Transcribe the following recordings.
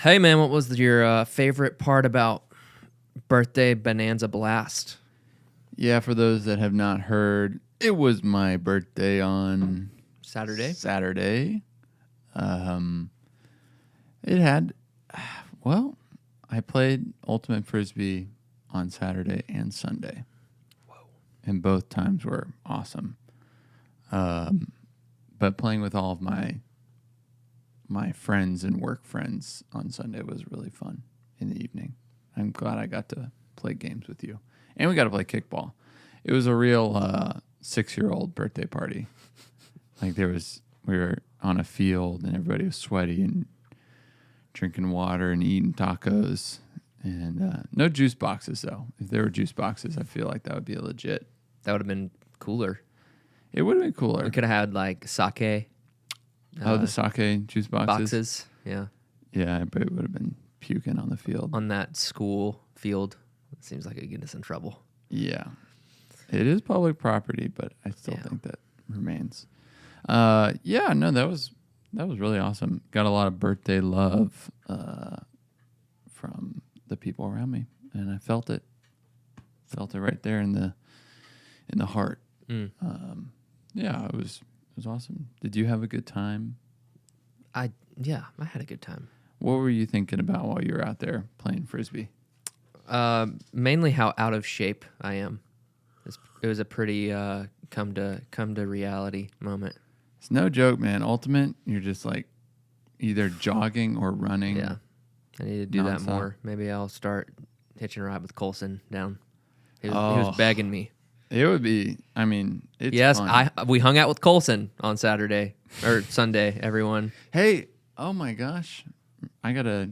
Hey man, what was your favorite part about birthday bonanza blast? Yeah, for those that have not heard, it was my birthday on Saturday? Saturday. Um, it had, well, I played Ultimate Frisbee on Saturday and Sunday. Whoa. And both times were awesome. But playing with all of my friends and work friends on Sunday was really fun in the evening. I'm glad I got to play games with you. And we got to play kickball. It was a real 6-year-old birthday party. Like we were on a field and everybody was sweaty and drinking water and eating tacos. And no juice boxes, though. If there were juice boxes, I feel like that would be a legit. That would have been cooler. It would have been cooler. We could have had like sake. The sake juice boxes? Yeah. Yeah, but it would have been puking on the field. On that school field. It seems like it would get us in trouble. Yeah. It is public property, but I still think that remains. That was really awesome. Got a lot of birthday love from the people around me, and I felt it. Felt it right there in the heart. Mm. It was awesome. Did you have a good time? I had a good time. What were you thinking about while you were out there playing Frisbee? Mainly how out of shape I am. It was a pretty come to reality moment. It's no joke, man. Ultimate, you're just like either jogging or running. Yeah, I need to do that more. Maybe I'll start hitching a ride with Colson down. He was begging me. It would be. I mean, it's fun. We hung out with Colson on Saturday or Sunday. Everyone. Hey, oh my gosh, I gotta.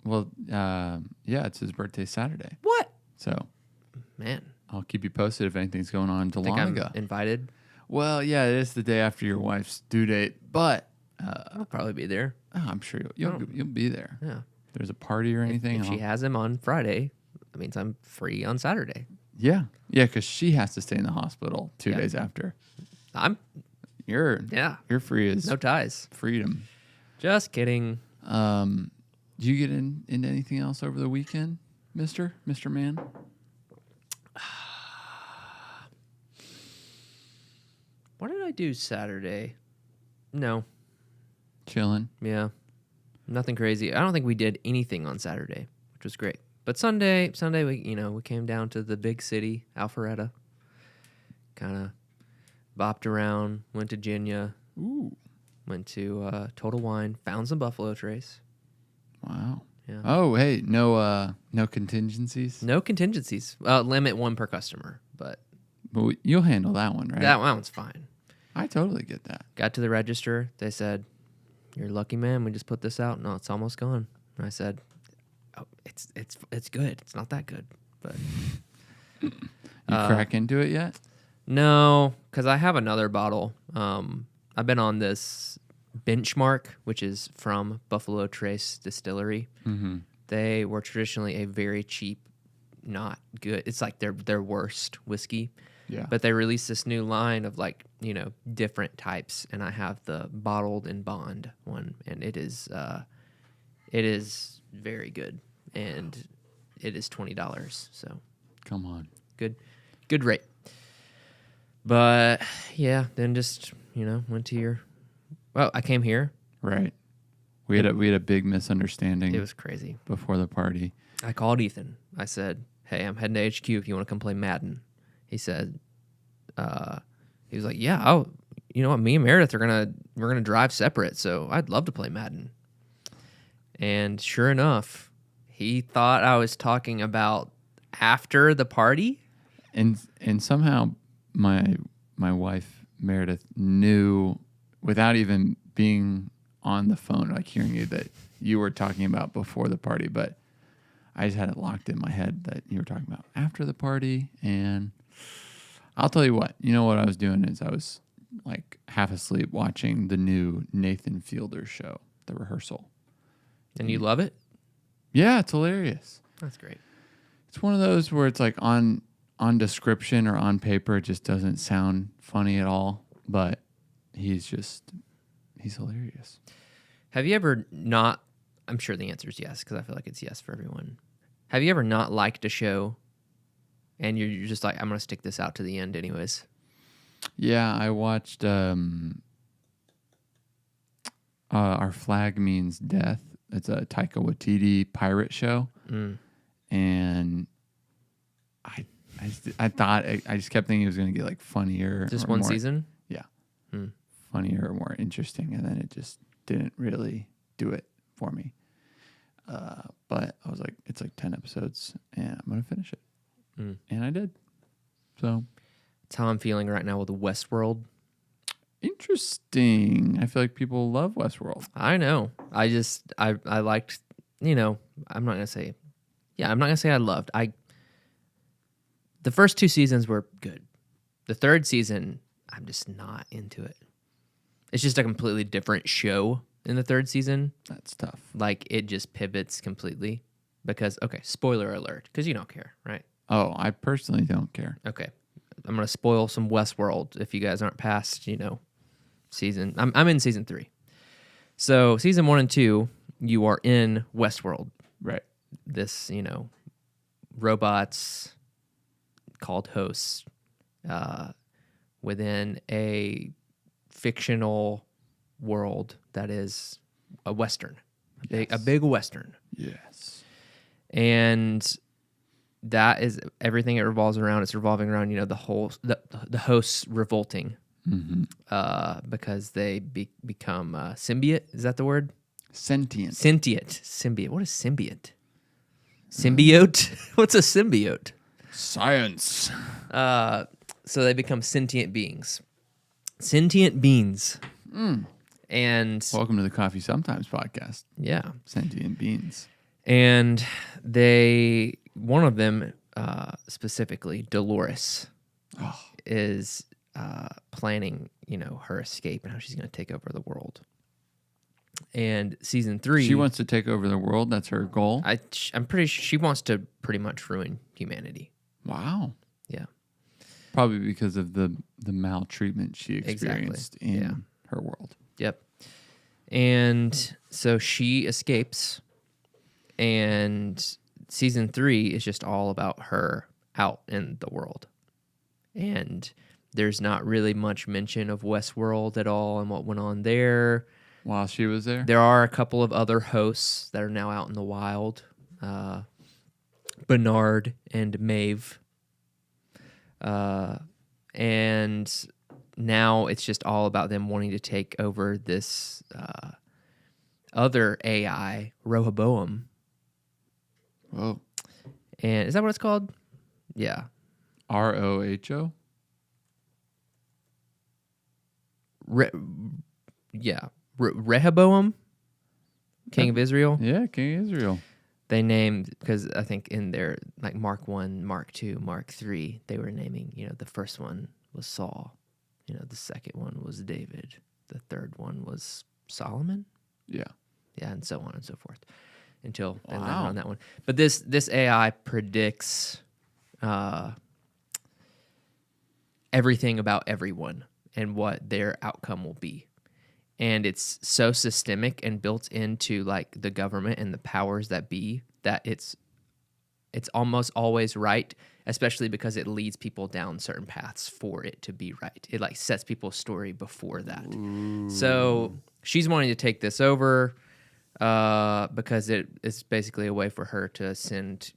Well, it's his birthday Saturday. What? So, man, I'll keep you posted if anything's going on in Dahlonega. Think I'm invited? Well, yeah, it is the day after your wife's due date, but I'll probably be there. Oh, I'm sure you'll be there. Yeah. If there's a party or anything. If she has him on Friday, that means I'm free on Saturday. Yeah, because she has to stay in the hospital 2 days after. You're free as no ties. Freedom. Just kidding. Did you get into anything else over the weekend, Mr. Man? What did I do Saturday? No. Chilling. Yeah. Nothing crazy. I don't think we did anything on Saturday, which was great. But Sunday we came down to the big city, Alpharetta. Kind of bopped around, went to Ginya. Ooh. Went to Total Wine, found some Buffalo Trace. Wow. Yeah. Oh, hey, no contingencies? No contingencies. Limit one per customer, but you'll handle that one, right? That one's fine. I totally get that. Got to the register. They said, "You're lucky, man. We just put this out. No, it's almost gone." And I said, "Oh, it's good. It's not that good." But you crack into it yet? No, because I have another bottle. I've been on this Benchmark, which is from Buffalo Trace Distillery. Mm-hmm. They were traditionally a very cheap, not good. It's like their worst whiskey. Yeah. But they released this new line of different types, and I have the bottled in bond one, and it is very good, and it is $20. So come on, good rate. But yeah, then just went to your. Well, I came here. Right. We had a big misunderstanding. It was crazy before the party. I called Ethan. I said, "Hey, I'm heading to HQ if you want to come play Madden." He said, he was like, "Yeah, oh, you know what? Me and Meredith we're gonna drive separate, so I'd love to play Madden." And sure enough, he thought I was talking about after the party, and somehow my wife Meredith knew without even being on the phone, like hearing you, that you were talking about before the party, but I just had it locked in my head that you were talking about after the party. And I'll tell you what I was doing is I was like half asleep watching the new Nathan Fielder show, The Rehearsal. And you love it? Yeah, it's hilarious. That's great. It's one of those where it's like on description or on paper, it just doesn't sound funny at all, but he's hilarious. Have you ever not I'm sure the answer is yes, because I feel like it's yes for everyone. Have you ever not liked a show and you're just like, I'm going to stick this out to the end anyways? Yeah, I watched Our Flag Means Death. It's a Taika Waititi pirate show. And I thought, I just kept thinking it was going to get like funnier. Just or one more, season? Yeah. Funnier or more interesting. And then it just didn't really do it for me. But I was like, it's like 10 episodes and I'm going to finish it. And I did. So That's how I'm feeling right now with Westworld. interesting. I feel like people love Westworld. I know. I liked, I'm not going to say, I loved. The first 2 seasons were good. The third season, I'm just not into it. It's just a completely different show in the third season. That's tough. Like, it just pivots completely because, okay, spoiler alert, because you don't care, right? Oh, I personally don't care. Okay. I'm going to spoil some Westworld if you guys aren't past, season. I'm in season 3. So, season 1 and 2, you are in Westworld. Right. This, robots called hosts within a fictional world that is a Western, a big Western. Yes. And that is everything it revolves around. It's revolving around, the hosts revolting because they become symbiote. Is that the word? Sentient. Symbiote. What is symbiote? Symbiote? What's a symbiote? Science. So they become sentient beings. Sentient beings. And Welcome to the Coffee Sometimes podcast. yeah. Sentient beings. And one of them specifically, Dolores, is planning, her escape and how she's going to take over the world. And season 3, She wants to take over the world. That's her goal. I'm pretty sure she wants to pretty much ruin humanity. Wow. Yeah. Probably because of the maltreatment she experienced in her world. Yep. And so she escapes, and season 3 is just all about her out in the world. And there's not really much mention of Westworld at all and what went on there. While she was there? There are a couple of other hosts that are now out in the wild. Bernard and Maeve. And now it's just all about them wanting to take over this other AI, Rehoboam. Whoa. And is that what it's called? Yeah. ROHO? Rehoboam, king of Israel. Yeah, King of Israel. They named, because I think in their, like, Mark 1, Mark 2, Mark 3, they were naming, the first one was Saul. The second one was David. The third one was Solomon. Yeah. Yeah, and so on and so forth until they landed Wow. on that one. But this AI predicts everything about everyone and what their outcome will be. And it's so systemic and built into, like, the government and the powers that be that it's almost always right, especially because it leads people down certain paths for it to be right. It, like, sets people's story before that. Ooh. So she's wanting to take this over because it's basically a way for her to send,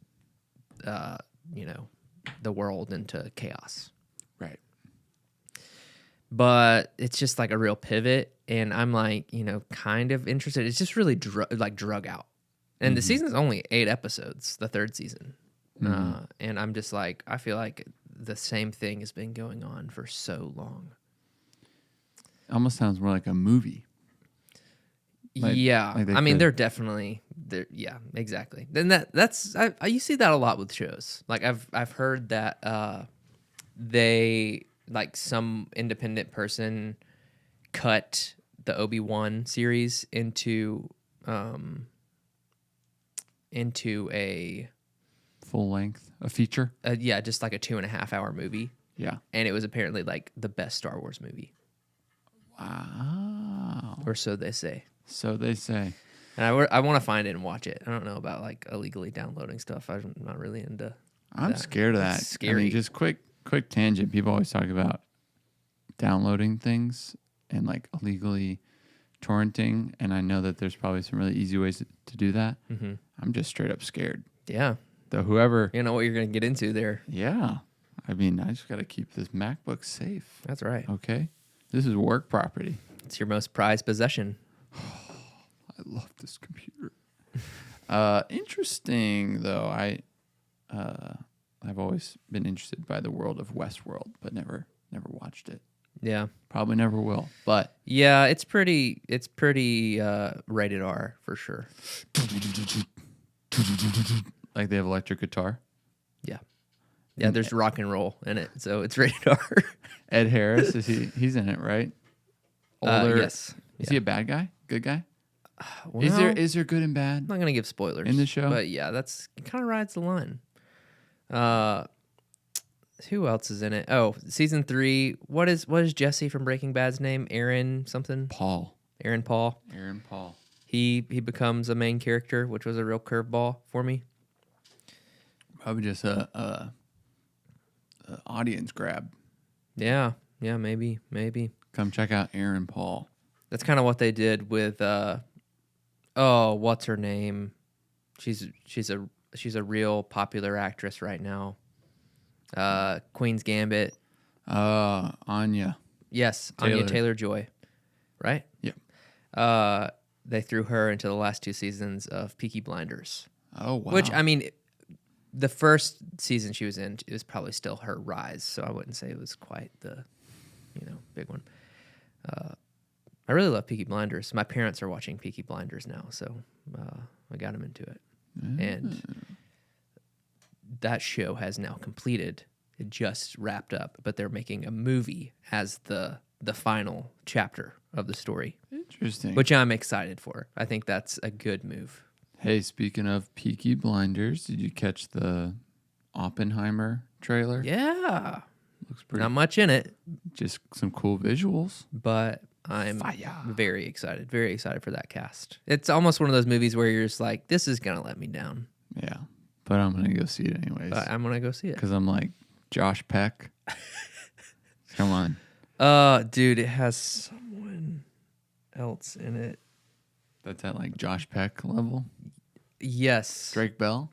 the world into chaos. Right. But it's just like a real pivot, and I'm like, kind of interested. It's just really drug out. And the season's only 8 episodes, the third season. And I'm just like, I feel like the same thing has been going on for so long. Almost sounds more like a movie. Yeah. Like I mean, they're definitely, yeah, exactly. Then that's you see that a lot with shows. Like, I've heard that they, like, some independent person cut the Obi-Wan series into a full length, a feature. Just like a 2.5-hour movie. Yeah. And it was apparently, like, the best Star Wars movie. Wow. Or so they say. So they say. And I want to find it and watch it. I don't know about like illegally downloading stuff. I'm not really into. I'm scared of that. It's scary. I mean, just quick tangent. People always talk about downloading things and like illegally torrenting, and I know that there's probably some really easy ways to do that. Mm-hmm. I'm just straight up scared. Yeah. Whoever. You know what you're going to get into there. Yeah. I mean, I just got to keep this MacBook safe. That's right. Okay. This is work property. It's your most prized possession. I love this computer. Interesting, though. I've always been interested by the world of Westworld, but never watched it. Yeah. Probably never will. But yeah, it's pretty rated R for sure. like they have electric guitar. Yeah. Yeah, there's rock and roll in it, so it's rated R. Ed Harris, he's in it, right? Older. Yes. Is he a bad guy? Good guy? Well, Is there good and bad? I'm not gonna give spoilers in the show, but yeah, it kind of rides the line. Who else is in it? Oh, season 3. What is Jesse from Breaking Bad's name? Aaron something. Paul. Aaron Paul. He becomes a main character, which was a real curveball for me. Probably just a audience grab. Yeah, maybe. Come check out Aaron Paul. That's kind of what they did with what's her name? She's a real popular actress right now. Queen's Gambit. Anya. Yes, Anya Taylor-Joy. Right? Yep. They threw her into the last 2 seasons of Peaky Blinders. Oh, wow. Which, I mean, the first season she was in, it was probably still her rise, so I wouldn't say it was quite the, big one. I really love Peaky Blinders. My parents are watching Peaky Blinders now, so I got them into it. And that show has now completed. It just wrapped up, but they're making a movie as the final chapter of the story. Interesting. Which I'm excited for. I think that's a good move. Hey, speaking of Peaky Blinders, did you catch the Oppenheimer trailer? Yeah. Looks pretty. Not much in it. Just some cool visuals. But I'm very excited for that cast. It's almost one of those movies where you're just like, this is going to let me down. Yeah. But I'm going to go see it anyways. But I'm going to go see it. Because I'm like, Josh Peck. Come on. Dude, it has someone else in it. That's at like Josh Peck level? Yes. Drake Bell?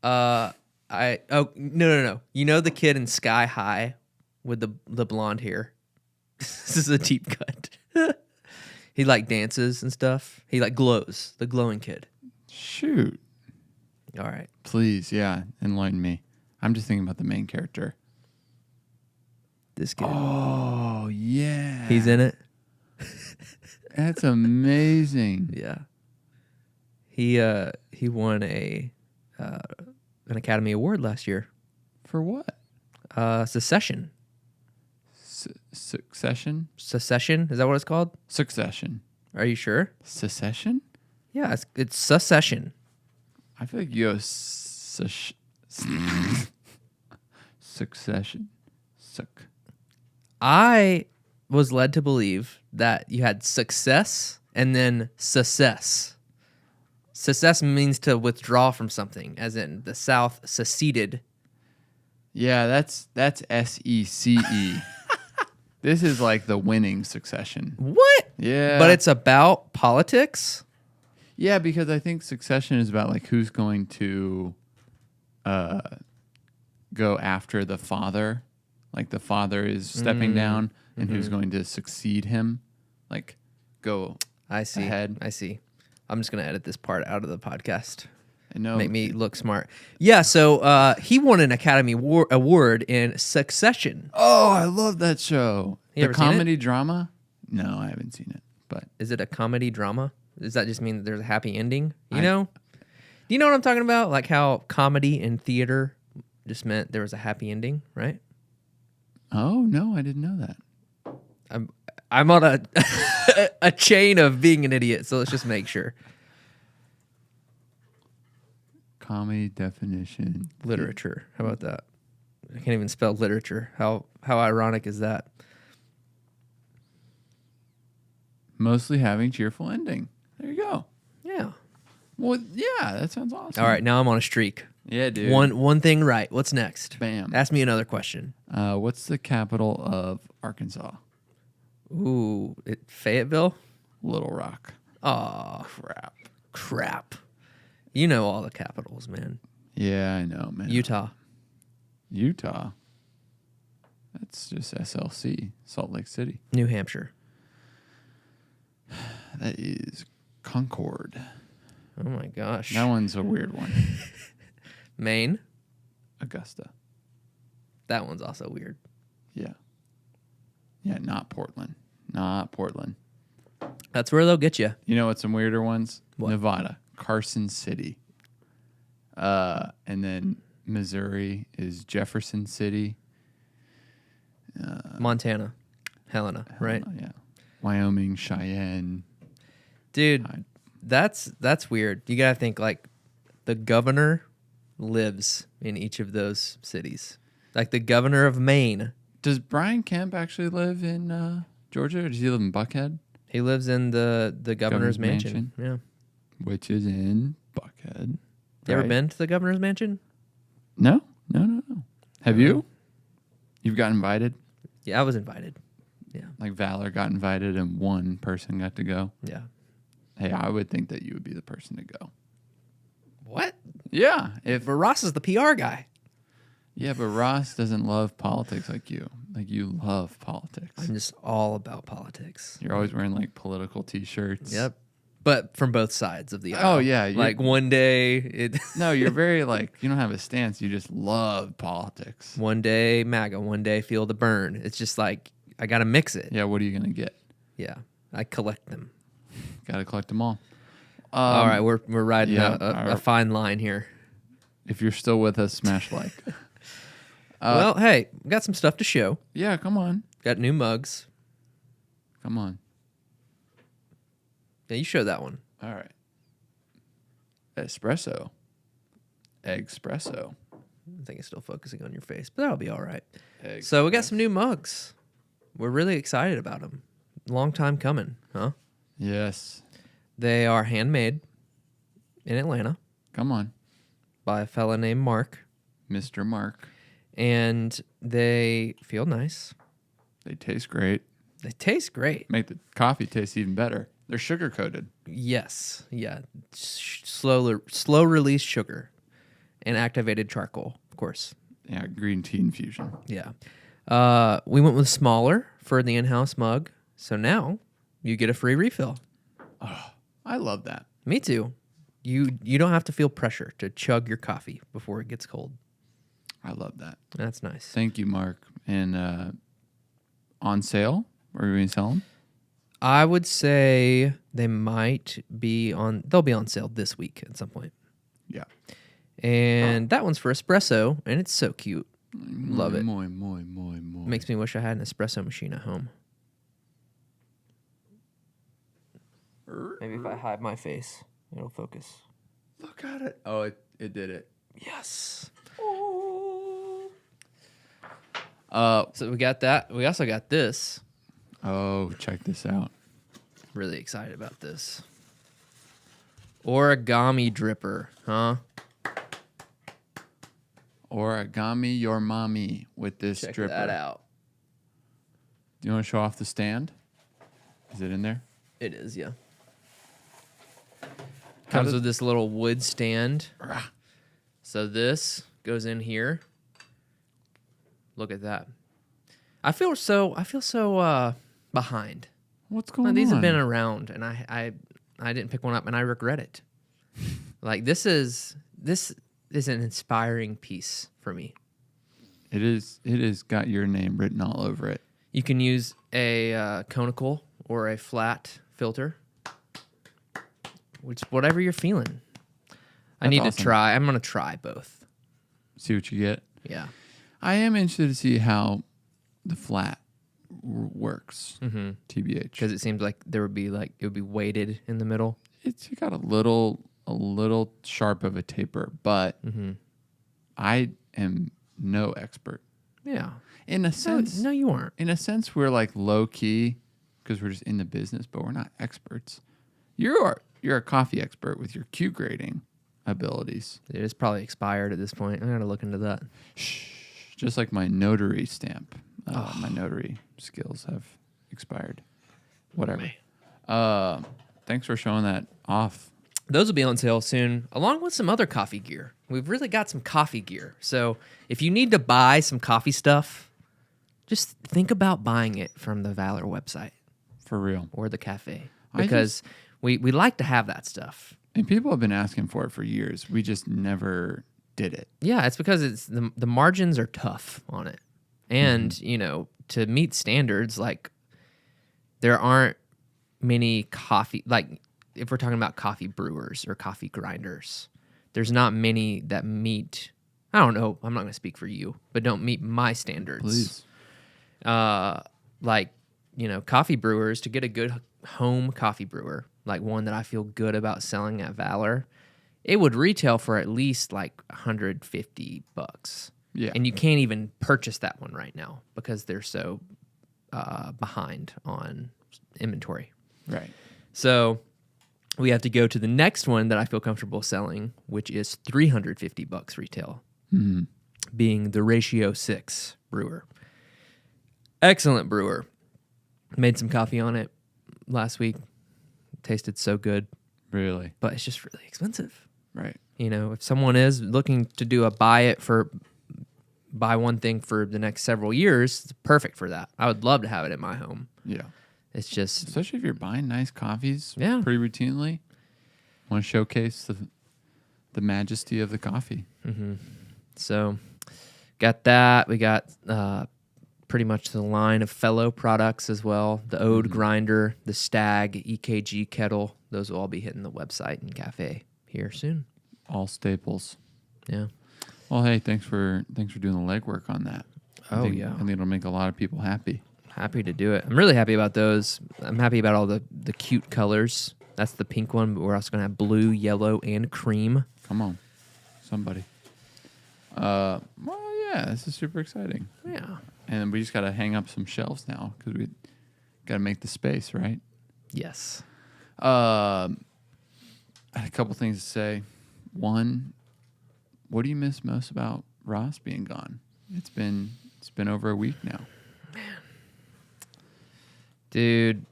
No. You know the kid in Sky High with the blonde hair? This is a deep cut. He like dances and stuff. He like glows. The glowing kid. Shoot. All right. Please, yeah, enlighten me. I'm just thinking about the main character. This kid. Oh, yeah. He's in it. That's amazing. Yeah. He won an Academy Award last year. For what? Secession. Succession? Secession? Is that what it's called? Succession. Are you sure? Secession? Yeah, it's Secession. I feel like you go succession. I was led to believe that you had success and then secess. Secess means to withdraw from something, as in the South seceded. Yeah, that's SECE. This is like the winning succession. What? Yeah. But it's about politics? Yeah, because I think Succession is about like who's going to go after the father. Like the father is stepping down and who's going to succeed him. Like go ahead. I see. I'm just going to edit this part out of the podcast. No, Make me look smart. Yeah, so he won an Academy Award in Succession. Oh, I love that show. You the ever seen comedy drama? No, I haven't seen it. But is it a comedy drama? Does that just mean that there's a happy ending? Do you know what I'm talking about? Like how comedy in theater just meant there was a happy ending, right? Oh, no, I didn't know that. I'm on a chain of being an idiot, so let's just make sure. Comedy definition. Literature. How about that? I can't even spell literature. How ironic is that? Mostly having cheerful ending. There you go. Well, yeah, that sounds awesome. All right, now I'm on a streak. Yeah, dude. One thing right. What's next? Bam. Ask me another question. What's the capital of Arkansas? Ooh, Fayetteville? Little Rock. Oh, crap. You know all the capitals, man. Yeah, I know, man. Utah. That's just SLC, Salt Lake City. New Hampshire. That is Concord. Oh, my gosh. That one's a weird one. Maine. Augusta. That one's also weird. Yeah. Yeah, not Portland. Not Portland. That's where they'll get you. You know what's some weirder ones? What? Nevada. Carson City. And then Missouri is Jefferson City. Montana. Helena, right? Yeah. Wyoming, Cheyenne. Dude, that's weird. You got to think like the governor lives in each of those cities. Like the governor of Maine. Does Brian Kemp actually live in Georgia, or does he live in Buckhead? He lives in the governor's mansion. Yeah. Which is in Buckhead. You ever been to the governor's mansion? No. Have you? You've got invited? Yeah, I was invited. Yeah. Like Valor got invited and one person got to go? Yeah. Hey, I would think that you would be the person to go. What? Yeah. But Ross is the PR guy. Yeah, but Ross doesn't love politics like you. Like, you love politics. I'm just all about politics. You're always wearing, like, political T-shirts. Yep. But from both sides of the aisle. Oh, yeah. Like one day No, you're very, like, you don't have a stance. You just love politics. one day MAGA, one day feel the burn. It's just like, I got to mix it. Yeah, what are you going to get? Yeah. I collect them. Got to collect them all. All right, we're riding yeah, a fine line here. If you're still with us, smash like. Well, hey, we got some stuff to show. Yeah, come on. Got new mugs. Come on. Yeah, you show that one. All right. Espresso. Espresso. I think it's still focusing on your face, but that'll be all right. So we got some new mugs. We're really excited about them. Long time coming, huh? Yes. They are handmade in Atlanta Come on. by a fella named Mark, Mr. Mark. and they feel nice. They taste great. They taste great. Make the coffee taste even better. They're sugar coated. Yes, yeah. Slow release sugar and activated charcoal, of course. Yeah, green tea infusion. Yeah. We went with smaller for the in-house mug, so now you get a free refill. I love that. Me too. You don't have to feel pressure to chug your coffee before it gets cold. I love that. That's nice. Thank you, Mark. And on sale? Are we going to sell them? I would say they'll be on sale this week at some point. Yeah. And that one's for espresso, and it's so cute. Love it. Moi. Makes me wish I had an espresso machine at home. Maybe if I hide my face, it'll focus. Look at it. Oh, it did it. Yes. So we got that. We also got this. Oh, check this out. Really excited about this. Origami dripper, huh? Origami your mommy with this Check dripper. that out. Do you want to show off the stand? Is it in there? It is, yeah. Comes with this little wood stand. So this goes in here. Look at that. I feel so behind. What's going on? These have been around, and I didn't pick one up, and I regret it. Like this is an inspiring piece for me. It is. It has got your name written all over it. You can use a conical or a flat filter, which whatever you're feeling. I need to try. I'm gonna try both. See what you get. Yeah. I am interested to see how the flat works. Mm-hmm. TBH. Because it seems like it would be weighted in the middle. It's got a little sharp of a taper, but I am no expert. Yeah. In a sense, No, you aren't. In a sense, we're like low key because we're just in the business, but we're not experts. You are. you're a coffee expert with your Q grading abilities. It's probably expired at this point. I gotta look into that. Shh. Just like my notary stamp. My notary skills have expired. Whatever. Thanks for showing that off. Those will be on sale soon, along with some other coffee gear. We've really got some coffee gear. So if you need to buy some coffee stuff, just think about buying it from the Valor website. For real. Or the cafe. Because we like to have that stuff. And people have been asking for it for years. We just never did it. Yeah, it's because it's the margins are tough on it. And, to meet standards, like, there aren't many coffee, like, if we're talking about coffee brewers or coffee grinders, there's not many that meet, I don't know, I'm not going to speak for you, but don't meet my standards. Please. Coffee brewers, to get a good home coffee brewer, like one that I feel good about selling at Valor, it would retail for at least like $150. Yeah. And you can't even purchase that one right now because they're so behind on inventory. Right. So we have to go to the next one that I feel comfortable selling, which is $350 retail, being the Ratio 6 brewer. Excellent brewer. Made some coffee on it last week. Tasted so good. Really? But it's just really expensive. Right. If someone is looking to do a buy one thing for the next several years, it's perfect for that. I would love to have it in my home. Yeah. It's just... Especially if you're buying nice coffees pretty routinely. Want to showcase the majesty of the coffee. Mm-hmm. So, got that. We got pretty much the line of fellow products as well. The Ode grinder, the Stag EKG kettle. Those will all be hitting the website and cafe here soon. All staples. Yeah. Well, hey, thanks for doing the legwork on that. I think it'll make a lot of people happy. Happy to do it. I'm really happy about those. I'm happy about all the cute colors. That's the pink one, but we're also going to have blue, yellow, and cream. Come on. Somebody. Well, yeah, this is super exciting. Yeah. And we just got to hang up some shelves now because we got to make the space, right? Yes. I had a couple things to say. One, what do you miss most about Ross being gone? It's been over a week now. Man. Dude,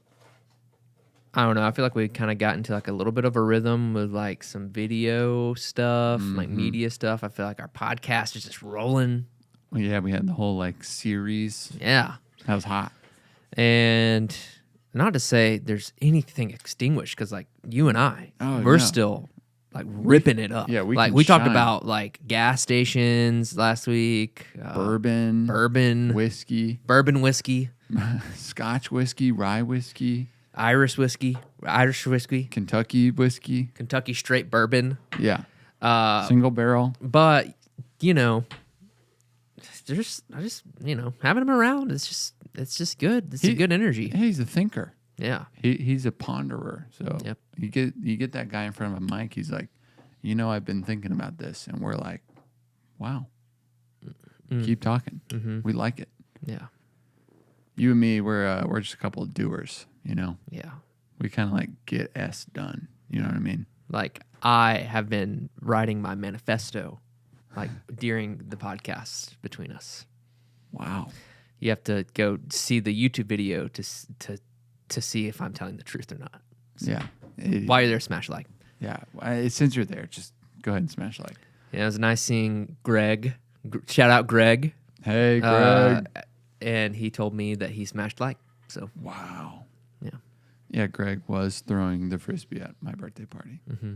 I don't know. I feel like we kind of got into like a little bit of a rhythm with like some video stuff, like media stuff. I feel like our podcast is just rolling. Well, yeah, we had the whole like series. Yeah. That was hot. And not to say there's anything extinguished, because like you and I, we're still like ripping it up. Yeah, we talked shine. about like gas stations last week, bourbon, whiskey, Scotch whiskey, rye whiskey, Irish whiskey, Kentucky whiskey, Kentucky straight bourbon. Yeah, single barrel. But having him around, it's just good. It's a good energy. He's a thinker. Yeah, he's a ponderer. So you get that guy in front of a mic. He's like, I've been thinking about this, and we're like, wow, keep talking. Mm-hmm. We like it. Yeah, you and me, we're just a couple of doers. Yeah, we kind of like get done. You know what I mean? Like I have been writing my manifesto, like during the podcast between us. Wow. You have to go see the YouTube video to see if I'm telling the truth or not. So yeah. While you're there, smash like. Yeah. Since you're there, just go ahead and smash like. Yeah, it was nice seeing Greg. Shout out Greg. Hey, Greg. And he told me that he smashed like. So wow. Yeah. Yeah, Greg was throwing the Frisbee at my birthday party. Mm-hmm.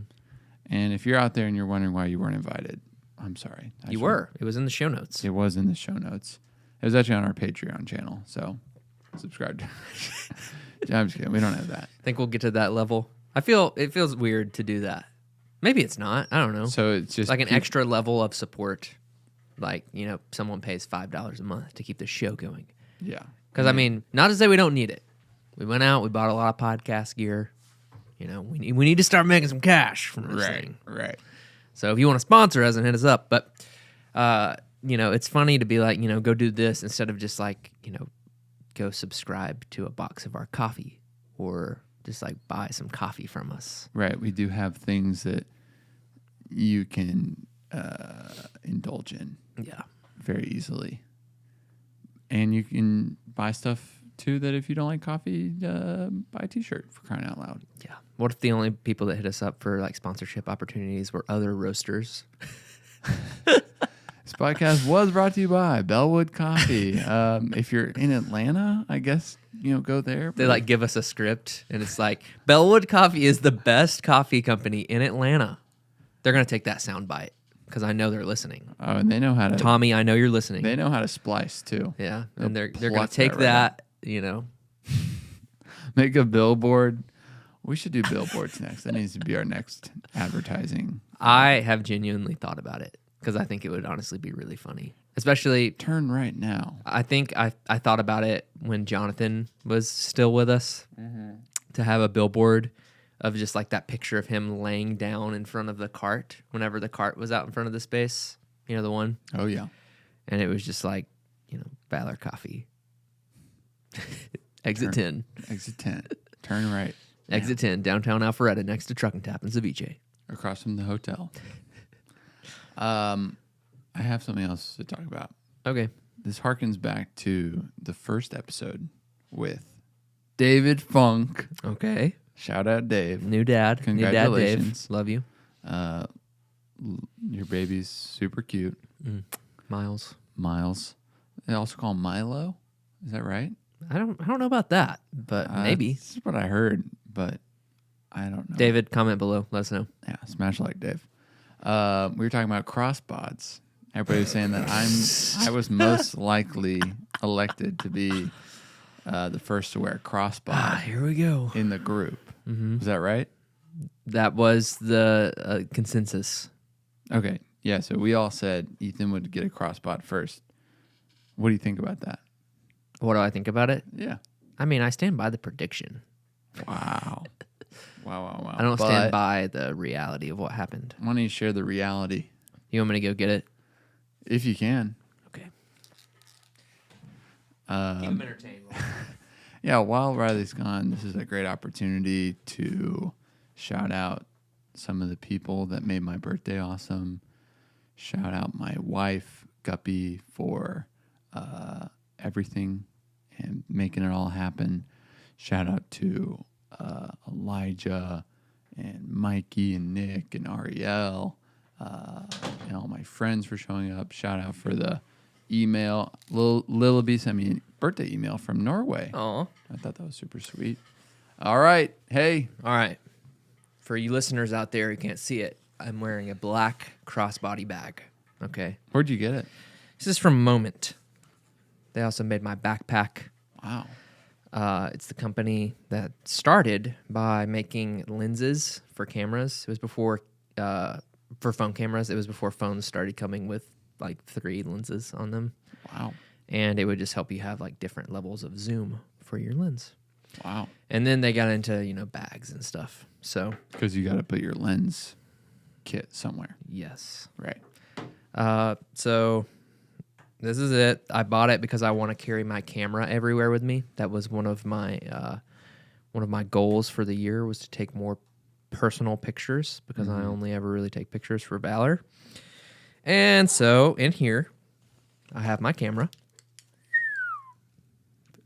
And if you're out there and you're wondering why you weren't invited, I'm sorry. You were. It was in the show notes. It was in the show notes. It was actually on our Patreon channel, so subscribe to I'm just kidding. We don't have that. I think we'll get to that level. It feels weird to do that. Maybe it's not. I don't know. So it's just like an extra level of support. Like, someone pays $5 a month to keep the show going. Yeah. Because, not to say we don't need it. We went out, we bought a lot of podcast gear. We need to start making some cash from this thing. Right. So if you want to sponsor us, and hit us up. But, it's funny to be like, go do this instead of just like, go subscribe to a box of our coffee or just like buy some coffee from us. Right. We do have things that you can indulge in Yeah. very easily. And you can buy stuff too that if you don't like coffee, buy a t-shirt, for crying out loud. Yeah. What if the only people that hit us up for like sponsorship opportunities were other roasters? This podcast was brought to you by Bellwood Coffee. If you're in Atlanta, I guess, go there. They like give us a script and it's like, Bellwood Coffee is the best coffee company in Atlanta. They're going to take that sound bite because I know they're listening. Oh, and they know how to. Tommy, I know you're listening. They know how to splice too. Yeah. They'll And they're going pluck to take that that, Make a billboard. We should do billboards next. That needs to be our next advertising. I have genuinely thought about it because I think it would honestly be really funny. Especially, Turn right now. I think I thought about it when Jonathan was still with us to have a billboard of just like that picture of him laying down in front of the cart whenever the cart was out in front of the space. You know, the one? Oh, yeah. And it was just like, Valor Coffee. Exit 10. Exit 10. Turn right. Exit 10, downtown Alpharetta, next to Truck and Tap and Ceviche. Across from the hotel. I have something else to talk about. Okay. This harkens back to the first episode with David Funk. Okay. Shout out, Dave. New dad. Congratulations. New dad, Dave. Love you. Your baby's super cute. Miles. Miles. They also call him Milo. Is that right? I don't know about that, but maybe. This is what I heard, but I don't know. David, comment below. Let us know. Yeah, smash like Dave. We were talking about crossbods. Everybody was saying that I was most likely elected to be the first to wear a crossbod Here we go. in the group. Was that right? That was the consensus. Okay. Yeah, so we all said Ethan would get a crossbod first. What do you think about that? What do I think about it? Yeah. I mean, I stand by the prediction. Wow. Wow. I don't stand by the reality of what happened. Why don't you share the reality? You want me to go get it? If you can. Okay. Keep him entertained. Yeah, while Riley's gone, this is a great opportunity to shout out some of the people that made my birthday awesome. Shout out my wife, Guppy, for everything and making it all happen. Shout out to Elijah and Mikey and Nick and Ariel and all my friends for showing up. Shout out for the email. Lillaby sent me a birthday email from Norway. Aw. I thought that was super sweet. All right. Hey. All right. For you listeners out there who can't see it, I'm wearing a black crossbody bag. Okay. Where'd you get it? This is from Moment. They also made my backpack. Wow. It's the company that started by making lenses for cameras. It was before, for phone cameras, it was before phones started coming with like 3 lenses on them. Wow. And it would just help you have like different levels of zoom for your lens. Wow. And then they got into, bags and stuff. So, Because you got to put your lens kit somewhere. yes. Right. So this is it. I bought it because I want to carry my camera everywhere with me. That was one of my goals for the year, was to take more personal pictures because I only ever really take pictures for Valor. And so in here, I have my camera,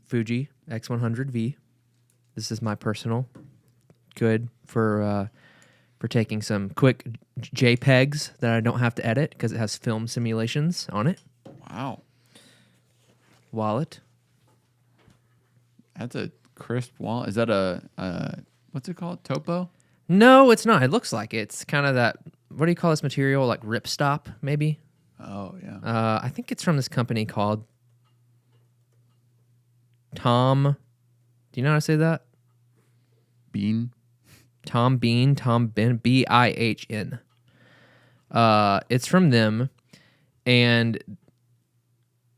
Fuji X100V. This is my personal, good for taking some quick JPEGs that I don't have to edit because it has film simulations on it. Wow. Wallet. That's a crisp wallet. Is that a what's it called? Topo? No, it's not. It looks like it. It's kind of that, what do you call this material? Like ripstop, maybe? Oh, yeah. I think it's from this company called Tom. Do you know how to say that? Bean? Tom Bin, Bihn. It's from them. And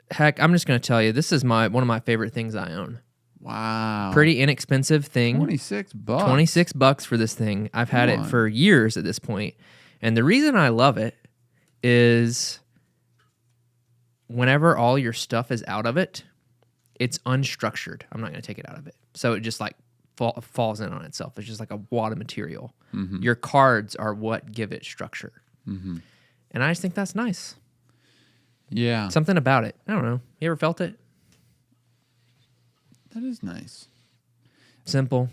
heck, I'm just going to tell you, this is one of my favorite things I own. Wow. Pretty inexpensive thing. $26. $26 for this thing. I've had it for years at this point. And the reason I love it is whenever all your stuff is out of it, it's unstructured. I'm not going to take it out of it. So it just like falls in on itself. It's just like a wad of material. Mm-hmm. Your cards are what give it structure. Mm-hmm. And I just think that's nice. Yeah. Something about it. I don't know. You ever felt it? That is nice. Simple.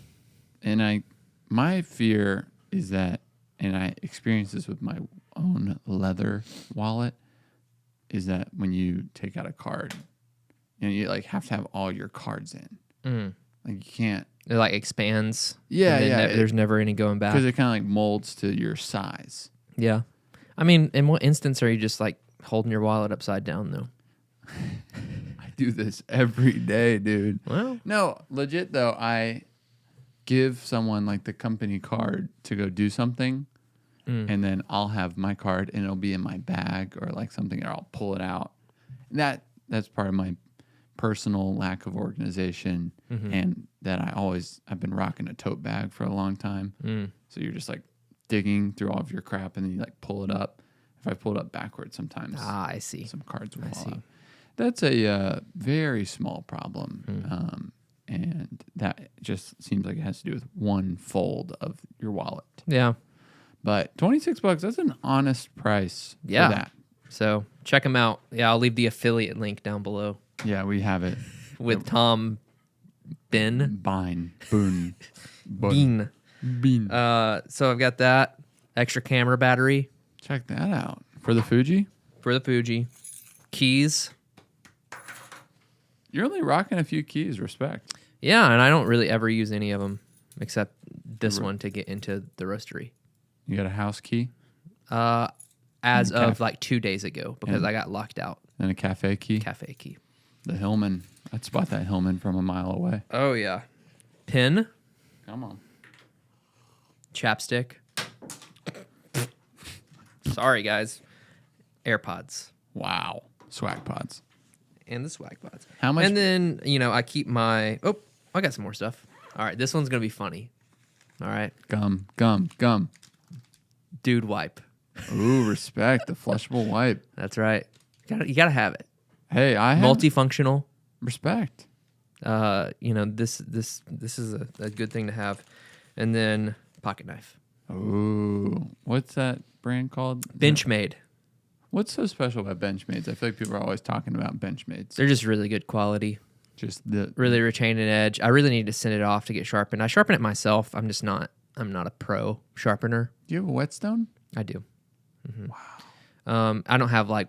And my fear is that, and I experience this with my own leather wallet, is that when you take out a card, you like have to have all your cards in. Mm. Like you can't. It like expands. Yeah, and then yeah. There's never any going back. Because it kind of like molds to your size. Yeah. I mean, in what instance are you just like holding your wallet upside down though? I do this every day, dude. Well, No, legit though, I give someone like the company card to go do something, and then I'll have my card and it'll be in my bag or like something, or I'll pull it out. That's part of my personal lack of organization, and that I've been rocking a tote bag for a long time. So you're just like digging through all of your crap and then you like pull it up. If I pull it up backwards, sometimes I see. some cards will I fall see. out. That's a very small problem, and that just seems like it has to do with one fold of your wallet. Yeah. But $26, that's an honest price Yeah. for that. So check them out. Yeah, I'll leave the affiliate link down below Yeah, we have it. with Tom Bin. Boone. Bean. Bean. So I've got that extra camera battery Check that out. For the Fuji? for the Fuji. Keys. You're only rocking a few keys. Respect. Yeah, and I don't really ever use any of them except this one to get into the roastery. You got a house key As Okay. of like 2 days ago because I got locked out. and a cafe key. Cafe key. The Hillman. I'd spot that Hillman from a mile away. Oh, yeah. Pin. Come on. Chapstick. Sorry, guys. AirPods. Wow. Swag pods. And the swag pods. How much- And then, I keep my... Oh, I got some more stuff. All right, this one's going to be funny. All right. Gum. Dude wipe. Ooh, respect. The flushable wipe. That's right. You gotta have it. Hey, I have Multifunctional. respect. This is a good thing to have. And then pocket knife. Ooh. What's that brand called? Benchmade. What's so special about Benchmades? I feel like people are always talking about Benchmades. They're just really good quality. Just the Really retain an edge. I really need to send it off to get sharpened. I sharpen it myself. I'm not a pro sharpener. Do you have a whetstone? I do. Wow. I don't have like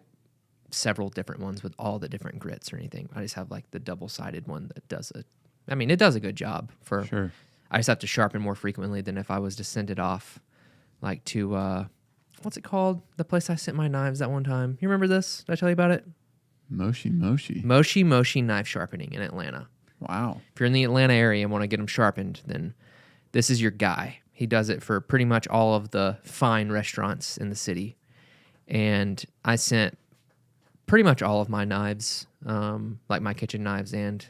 several different ones with all the different grits or anything. I just have like the double-sided one that does it. I mean, it does a good job for. Sure. I just have to sharpen more frequently than if I was to send it off, like to what's it called? The place I sent my knives that one time. You remember this? Did I tell you about it? Moshi. Moshi Knife Sharpening in Atlanta. Wow. If you're in the Atlanta area and want to get them sharpened, then this is your guy. He does it for pretty much all of the fine restaurants in the city. And I sent pretty much all of my knives, like my kitchen knives and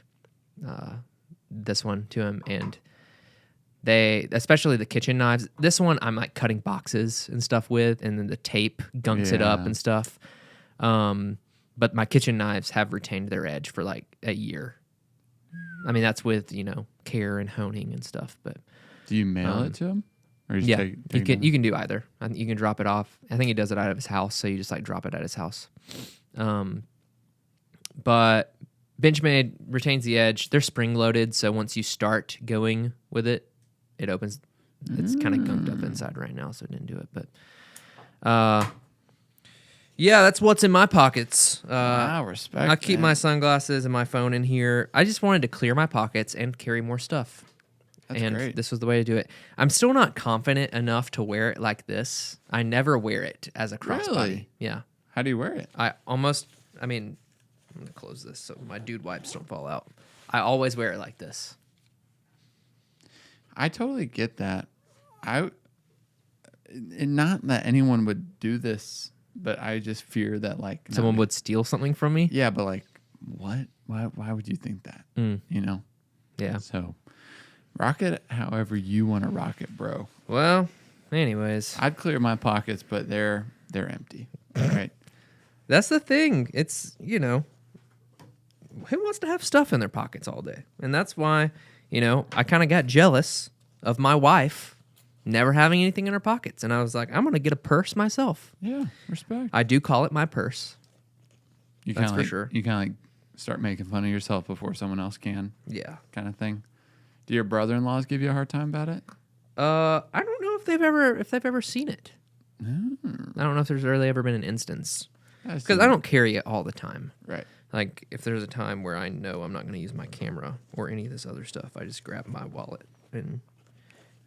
this one to him. And they, especially the kitchen knives, this one I'm like cutting boxes and stuff with, and then the tape gunks it up Yeah. and stuff. But my kitchen knives have retained their edge for like a year. I mean, that's with, care and honing and stuff. But Do you mail it to him? Or you just yeah, take you can do either. I think you can drop it off. I think he does it out of his house, so you just like drop it at his house. But Benchmade retains the edge. They're spring loaded, so once you start going with it, it opens. It's kind of gunked up inside right now, so it didn't do it. But yeah, that's what's in my pockets. Wow, respect. I keep man. my sunglasses and my phone in here. I just wanted to clear my pockets and carry more stuff. That's and great. this was the way to do it. I'm still not confident enough to wear it like this. I never wear it as a crossbody. Really? Yeah. How do you wear it? I'm going to close this so my dude wipes don't fall out. I always wear it like this. I totally get that. And not that anyone would do this, but I just fear that like Someone would steal something from me? Yeah, but like what? Why would you think that? You know? Yeah. So rock it however you want to rock it, bro. Well, anyways. I'd clear my pockets, but they're empty. Right? That's the thing. It's, who wants to have stuff in their pockets all day? And that's why, I kind of got jealous of my wife never having anything in her pockets. And I was like, I'm going to get a purse myself. Yeah, respect. I do call it my purse. That's for sure. You kind of like start making fun of yourself before someone else can. Yeah. Kind of thing. Do your brother-in-laws give you a hard time about it? I don't know if they've ever seen it. I don't know if there's really ever been an instance. Because I don't carry it all the time. Right. Like, if there's a time where I know I'm not going to use my camera or any of this other stuff, I just grab my wallet and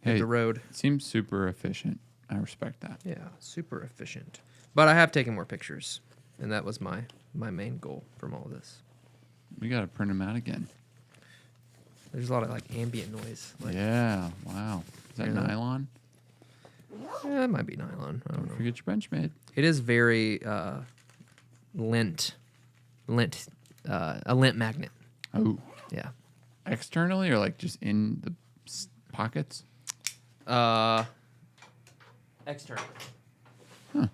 hit the road. Seems super efficient. I respect that. Yeah, super efficient. But I have taken more pictures, and that was my main goal from all of this. We got to print them out again. There's a lot of, like, ambient noise. Like, yeah, wow. Is that nylon? Yeah, it might be nylon. I don't know. Forget your Benchmade. It is very lint, a lint magnet. Oh. Yeah. Externally or like just in the pockets? Externally. Huh.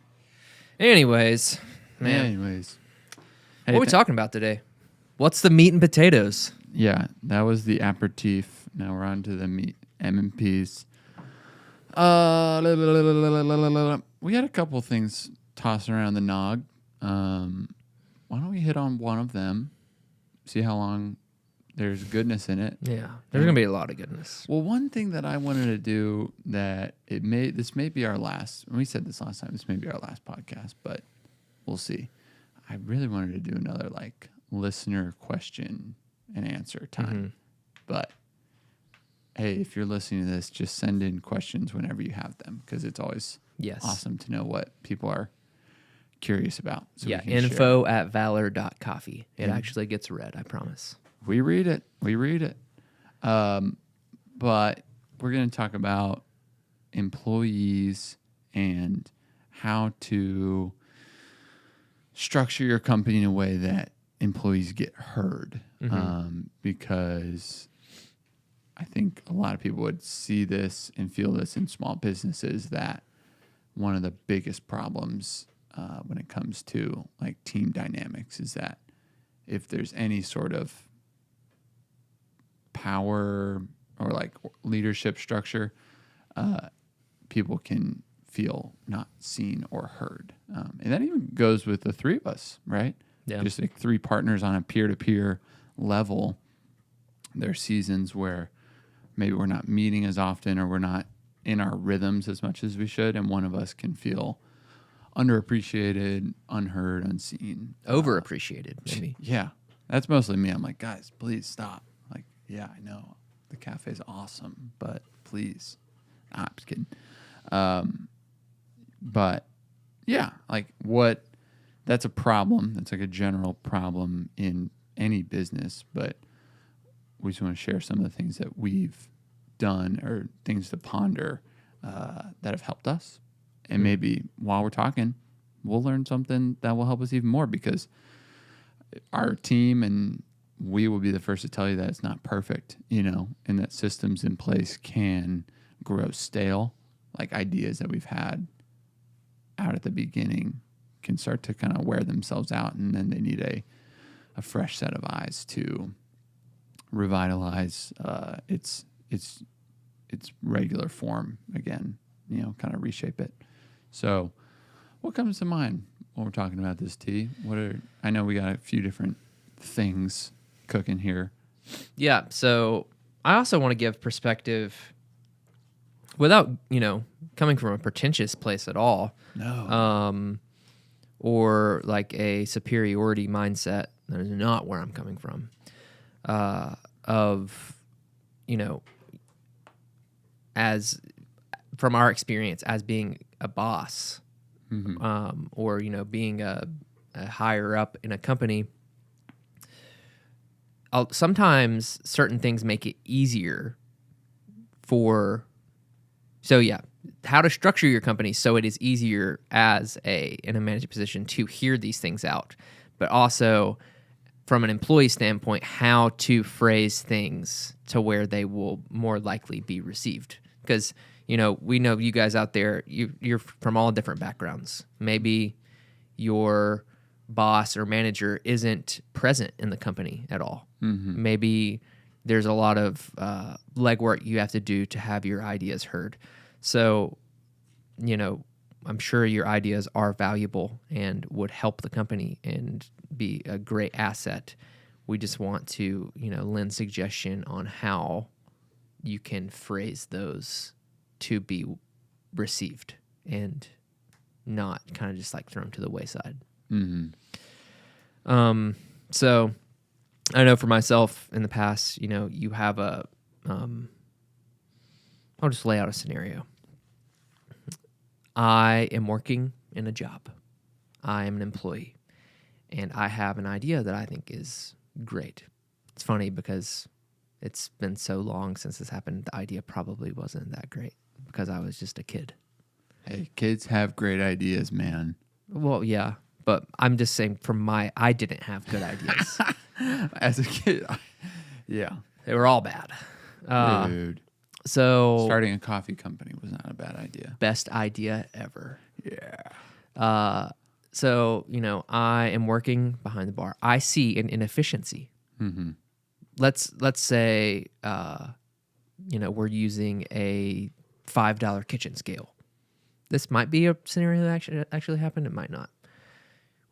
Anyways, man. Anyways. What are we talking about today? What's the meat and potatoes? Yeah, that was the aperitif. Now we're on to the meat M&Ps. We had a couple things tossing around the nog. Why don't we hit on one of them? See how long there's goodness in it. Yeah, there's gonna be a lot of goodness. Well, one thing that I wanted to do that this may be our last. We said this last time. This may be our last podcast, but we'll see. I really wanted to do another like listener question and answer time, but hey, if you're listening to this, just send in questions whenever you have them because it's always awesome to know what people are curious about. So info@valor.coffee. It actually gets read, I promise. We read it. But we're going to talk about employees and how to structure your company in a way that employees get heard. Because I think a lot of people would see this and feel this in small businesses that one of the biggest problems when it comes to like team dynamics is that if there's any sort of power or like leadership structure, people can feel not seen or heard. And that even goes with the three of us, right? Yeah. Just like three partners on a peer-to-peer level. There are seasons where maybe we're not meeting as often or we're not in our rhythms as much as we should, and one of us can feel underappreciated, unheard, unseen. Overappreciated, maybe. Yeah. That's mostly me. I'm like, guys, please stop. Like, yeah, I know. The cafe's awesome, but please. I'm just kidding. But, yeah, like that's a problem. That's like a general problem in any business, but we just want to share some of the things that we've done or things to ponder that have helped us. And maybe while we're talking, we'll learn something that will help us even more because our team and we will be the first to tell you that it's not perfect, and that systems in place can grow stale. Like ideas that we've had out at the beginning can start to kind of wear themselves out, and then they need a fresh set of eyes to revitalize its regular form again, kind of reshape it. So what comes to mind when we're talking about this, T? I know we got a few different things cooking here. Yeah, so I also want to give perspective without, coming from a pretentious place at all. No. Or like a superiority mindset. That is not where I'm coming from. As from our experience as being a boss, or being a higher up in a company, sometimes certain things make it easier how to structure your company so it is easier in a management position to hear these things out, but also from an employee standpoint, how to phrase things to where they will more likely be received. Because we know you guys out there, you're from all different backgrounds. Maybe your boss or manager isn't present in the company at all. Maybe there's a lot of legwork you have to do to have your ideas heard. So, I'm sure your ideas are valuable and would help the company and be a great asset. We just want to, lend suggestion on how you can phrase those to be received and not kind of just like thrown to the wayside. So I know for myself in the past, you have I'll just lay out a scenario. I am working in a job. I am an employee, and I have an idea that I think is great. It's funny because it's been so long since this happened. The idea probably wasn't that great because I was just a kid. Hey, kids have great ideas, man. Well, yeah, but I'm just saying I didn't have good ideas. As a kid, yeah. They were all bad. Dude. So Starting a coffee company was not a bad idea. Best idea ever. Yeah. So, I am working behind the bar. I see an inefficiency. Mm-hmm. Let's say, we're using a $5 kitchen scale. This might be a scenario that actually happened. It might not.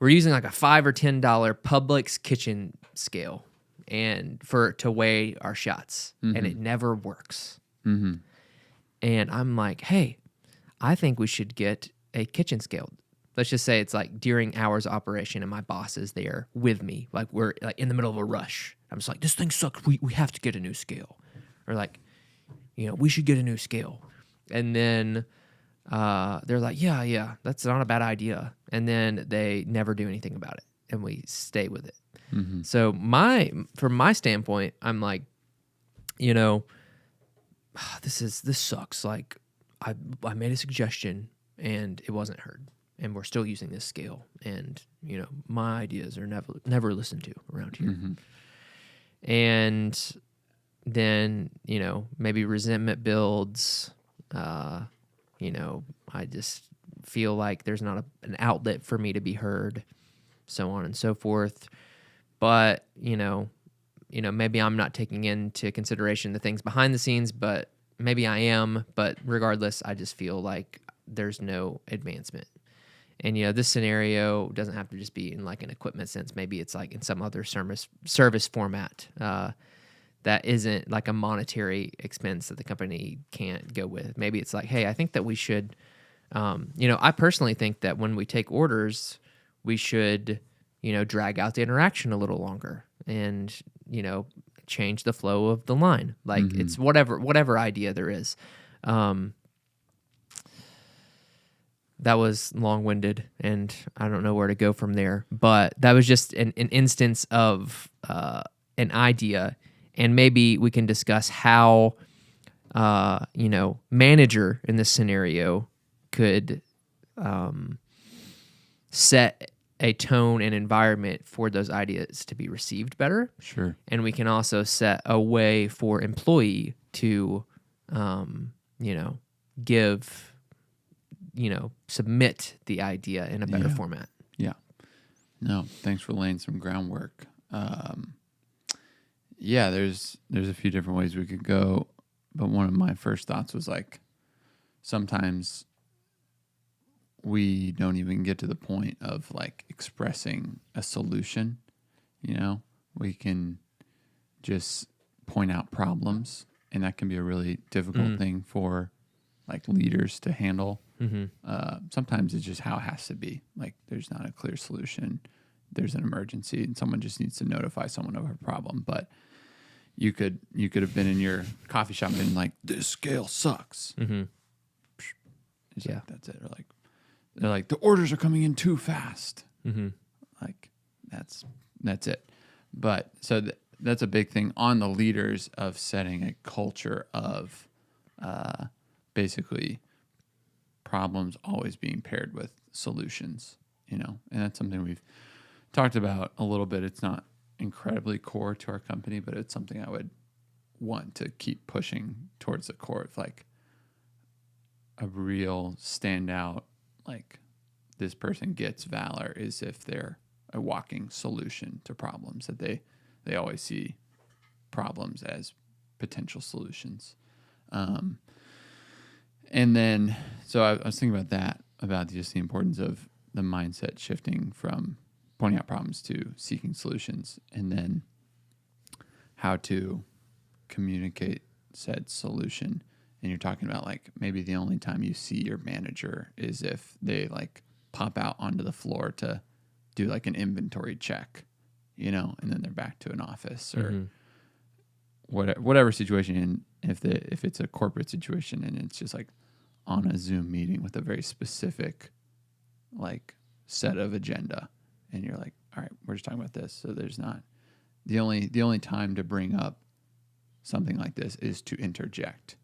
We're using like a $5 or $10 Publix kitchen scale and to weigh our shots, and it never works. Mm-hmm. And I'm like, hey, I think we should get a kitchen scale. Let's just say it's like during hours of operation and my boss is there with me. Like we're like in the middle of a rush. I'm just like, this thing sucks. We have to get a new scale. Or like, we should get a new scale. And then they're like, yeah, that's not a bad idea. And then they never do anything about it. And we stay with it. Mm-hmm. So from my standpoint, I'm like, this sucks. Like I made a suggestion and it wasn't heard, and we're still using this scale, and my ideas are never listened to around here. Mm-hmm. And then maybe resentment builds. I just feel like there's not an outlet for me to be heard, so on and so forth. But maybe I'm not taking into consideration the things behind the scenes, but maybe I am. But regardless, I just feel like there's no advancement. And, this scenario doesn't have to just be in like an equipment sense. Maybe it's like in some other service format that isn't like a monetary expense that the company can't go with. Maybe it's like, hey, I think that we should, I personally think that when we take orders, we should, drag out the interaction a little longer and, change the flow of the line. Like it's whatever idea there is. That was long-winded, and I don't know where to go from there. But that was just an instance of an idea, and maybe we can discuss how, manager in this scenario could set a tone and environment for those ideas to be received better. Sure. And we can also set a way for employee to, submit the idea in a better format. Yeah. No, thanks for laying some groundwork. There's a few different ways we could go, but one of my first thoughts was like, sometimes we don't even get to the point of like expressing a solution. We can just point out problems, and that can be a really difficult thing for like leaders to handle. Sometimes it's just how it has to be. Like there's not a clear solution. There's an emergency and someone just needs to notify someone of a problem. But you could have been in your coffee shop and been like, this scale sucks. It's like, that's it. Or like, they're like, the orders are coming in too fast. Like that's it. But so that's a big thing on the leaders of setting a culture of basically problems always being paired with solutions, and that's something we've talked about a little bit. It's not incredibly core to our company, but it's something I would want to keep pushing towards the core of like a real standout, like this person gets Valor is if they're a walking solution to problems that they always see problems as potential solutions. And then, so I was thinking about that, about just the importance of the mindset shifting from pointing out problems to seeking solutions, and then how to communicate said solution. And you're talking about like maybe the only time you see your manager is if they like pop out onto the floor to do like an inventory check, and then they're back to an office or whatever situation. And if it's a corporate situation and it's just like on a Zoom meeting with a very specific like set of agenda, and you're like, all right, we're just talking about this. So there's not the only time to bring up something like this is to interject.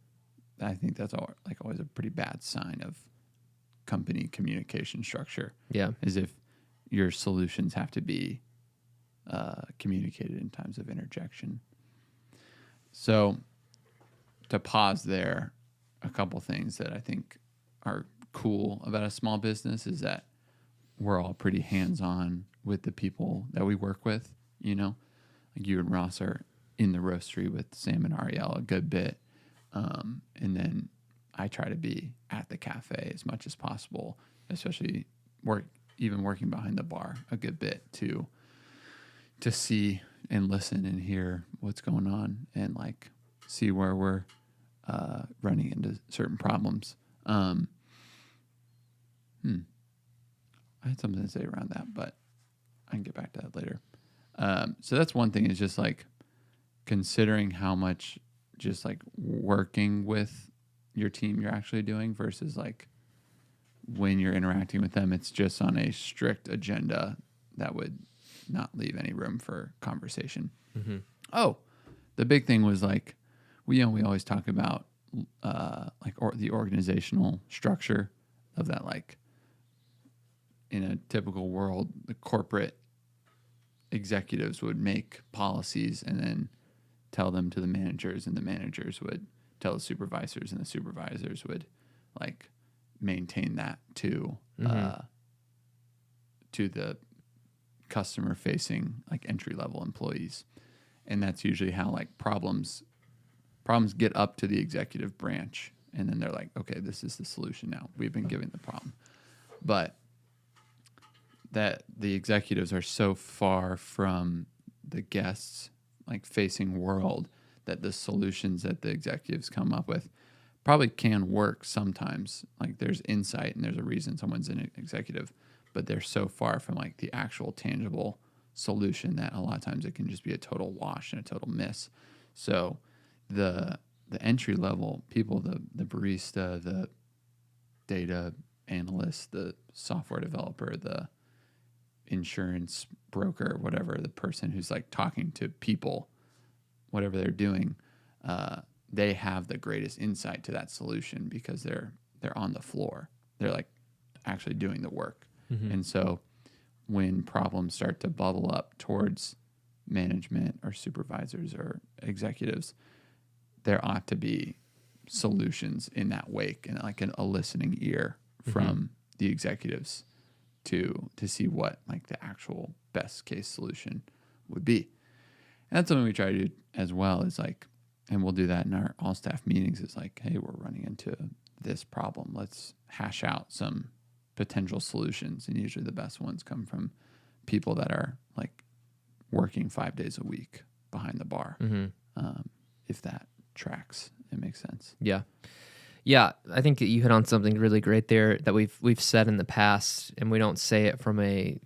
I think that's always a pretty bad sign of company communication structure. Yeah. Is if your solutions have to be communicated in times of interjection. So to pause there, a couple things that I think are cool about a small business is that we're all pretty hands-on with the people that we work with, Like you and Ross are in the roastery with Sam and Ariel a good bit. And then I try to be at the cafe as much as possible, especially working behind the bar a good bit to see and listen and hear what's going on and like see where we're running into certain problems. I had something to say around that, but I can get back to that later. So that's one thing, is just like considering how much just like working with your team you're actually doing versus like when you're interacting with them, it's just on a strict agenda that would not leave any room for conversation. Mm-hmm. Oh, the big thing was like, we always talk about the organizational structure of that. Like in a typical world, the corporate executives would make policies and then tell them to the managers, and the managers would tell the supervisors, and the supervisors would like maintain that to the customer facing like entry level employees. And that's usually how like problems get up to the executive branch, and then they're like, okay, this is the solution now. We've been given the problem. But that the executives are so far from the guests like facing world that the solutions that the executives come up with probably can work sometimes. Like there's insight and there's a reason someone's an executive, but they're so far from like the actual tangible solution that a lot of times it can just be a total wash and a total miss. So the entry level people, the barista, the data analyst, the software developer, the insurance broker, whatever, the person who's like talking to people, whatever they're doing, they have the greatest insight to that solution because they're on the floor. They're like actually doing the work. Mm-hmm. And so when problems start to bubble up towards management or supervisors or executives, there ought to be solutions in that wake and like a listening ear from the executives to see what like the actual best case solution would be. And that's something we try to do as well, is like, and we'll do that in our all staff meetings, is like, hey, we're running into this problem. Let's hash out some potential solutions. And usually the best ones come from people that are like working 5 days a week behind the bar. If that tracks, it makes sense. Yeah. Yeah, I think that you hit on something really great there that we've said in the past, and we don't say it from a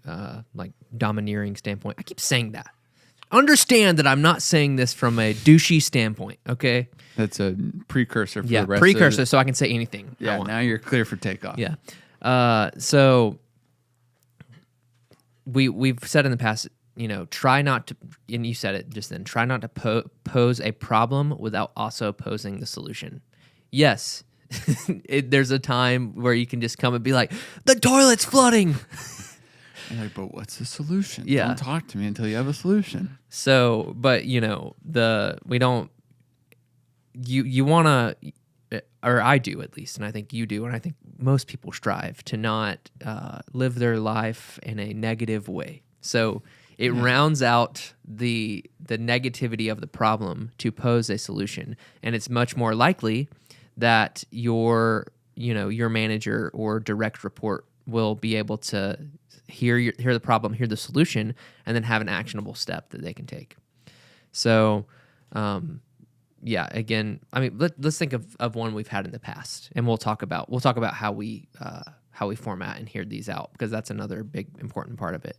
like domineering standpoint. I keep saying that. Understand that I'm not saying this from a douchey standpoint, okay? That's a precursor for the rest precursor, of so I can say anything. Yeah, now you're clear for takeoff. Yeah. So we've said in the past, try not to, and you said it just then, try not to pose a problem without also posing the solution. Yes, there's a time where you can just come and be like, the toilet's flooding. I'm like, but what's the solution? Yeah. Don't talk to me until you have a solution. So, but we don't, you want to, or I do at least, and I think you do, and I think most people strive to not live their life in a negative way. So It rounds out the negativity of the problem to pose a solution, and it's much more likely that your manager or direct report will be able to hear the problem, hear the solution, and then have an actionable step that they can take. So, again, I mean, let's think of one we've had in the past, and we'll talk about how we format and hear these out, because that's another big important part of it.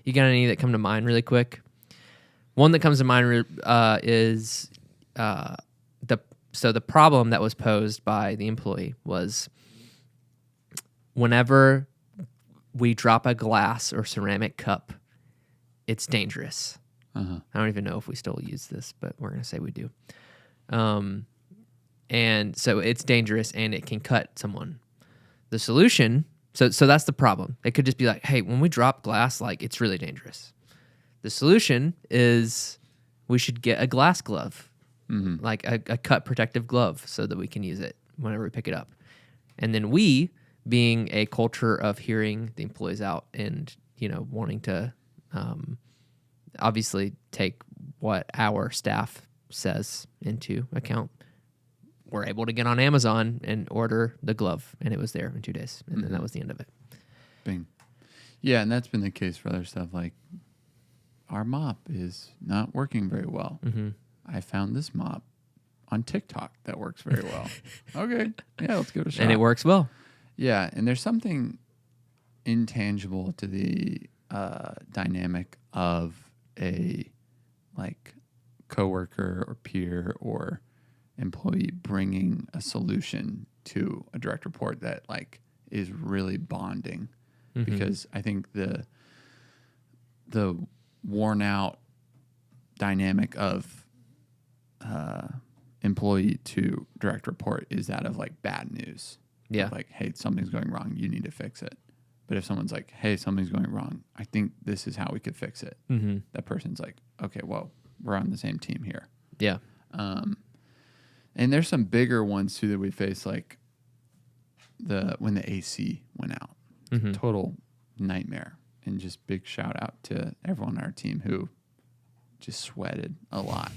You got any that come to mind really quick? One that comes to mind is the problem that was posed by the employee was whenever we drop a glass or ceramic cup, it's dangerous. I don't even know if we still use this, but we're going to say we do. And so it's dangerous and it can cut someone. The solution, so that's the problem. It could just be like, hey, when we drop glass, like, it's really dangerous. The solution is we should get a glass glove, like a cut protective glove, so that we can use it whenever we pick it up. And then we, being a culture of hearing the employees out and, wanting to obviously take what our staff says into account, we're able to get on Amazon and order the glove, and it was there in 2 days, and then that was the end of it. Bing. Yeah, and that's been the case for other stuff. Like, our mop is not working very well. I found this mop on TikTok that works very well. Okay, yeah, let's give it a shot. And it works well. Yeah, and there's something intangible to the dynamic of a coworker or peer or employee bringing a solution to a direct report that is really bonding, because I think the worn out dynamic of employee to direct report is that of bad news. Yeah. Hey, something's going wrong. You need to fix it. But if someone's like, hey, something's going wrong, I think this is how we could fix it. That person's like, okay, well, we're on the same team here. Yeah. And there's some bigger ones too that we face, like when the AC went out. Total nightmare. And just big shout out to everyone on our team who just sweated a lot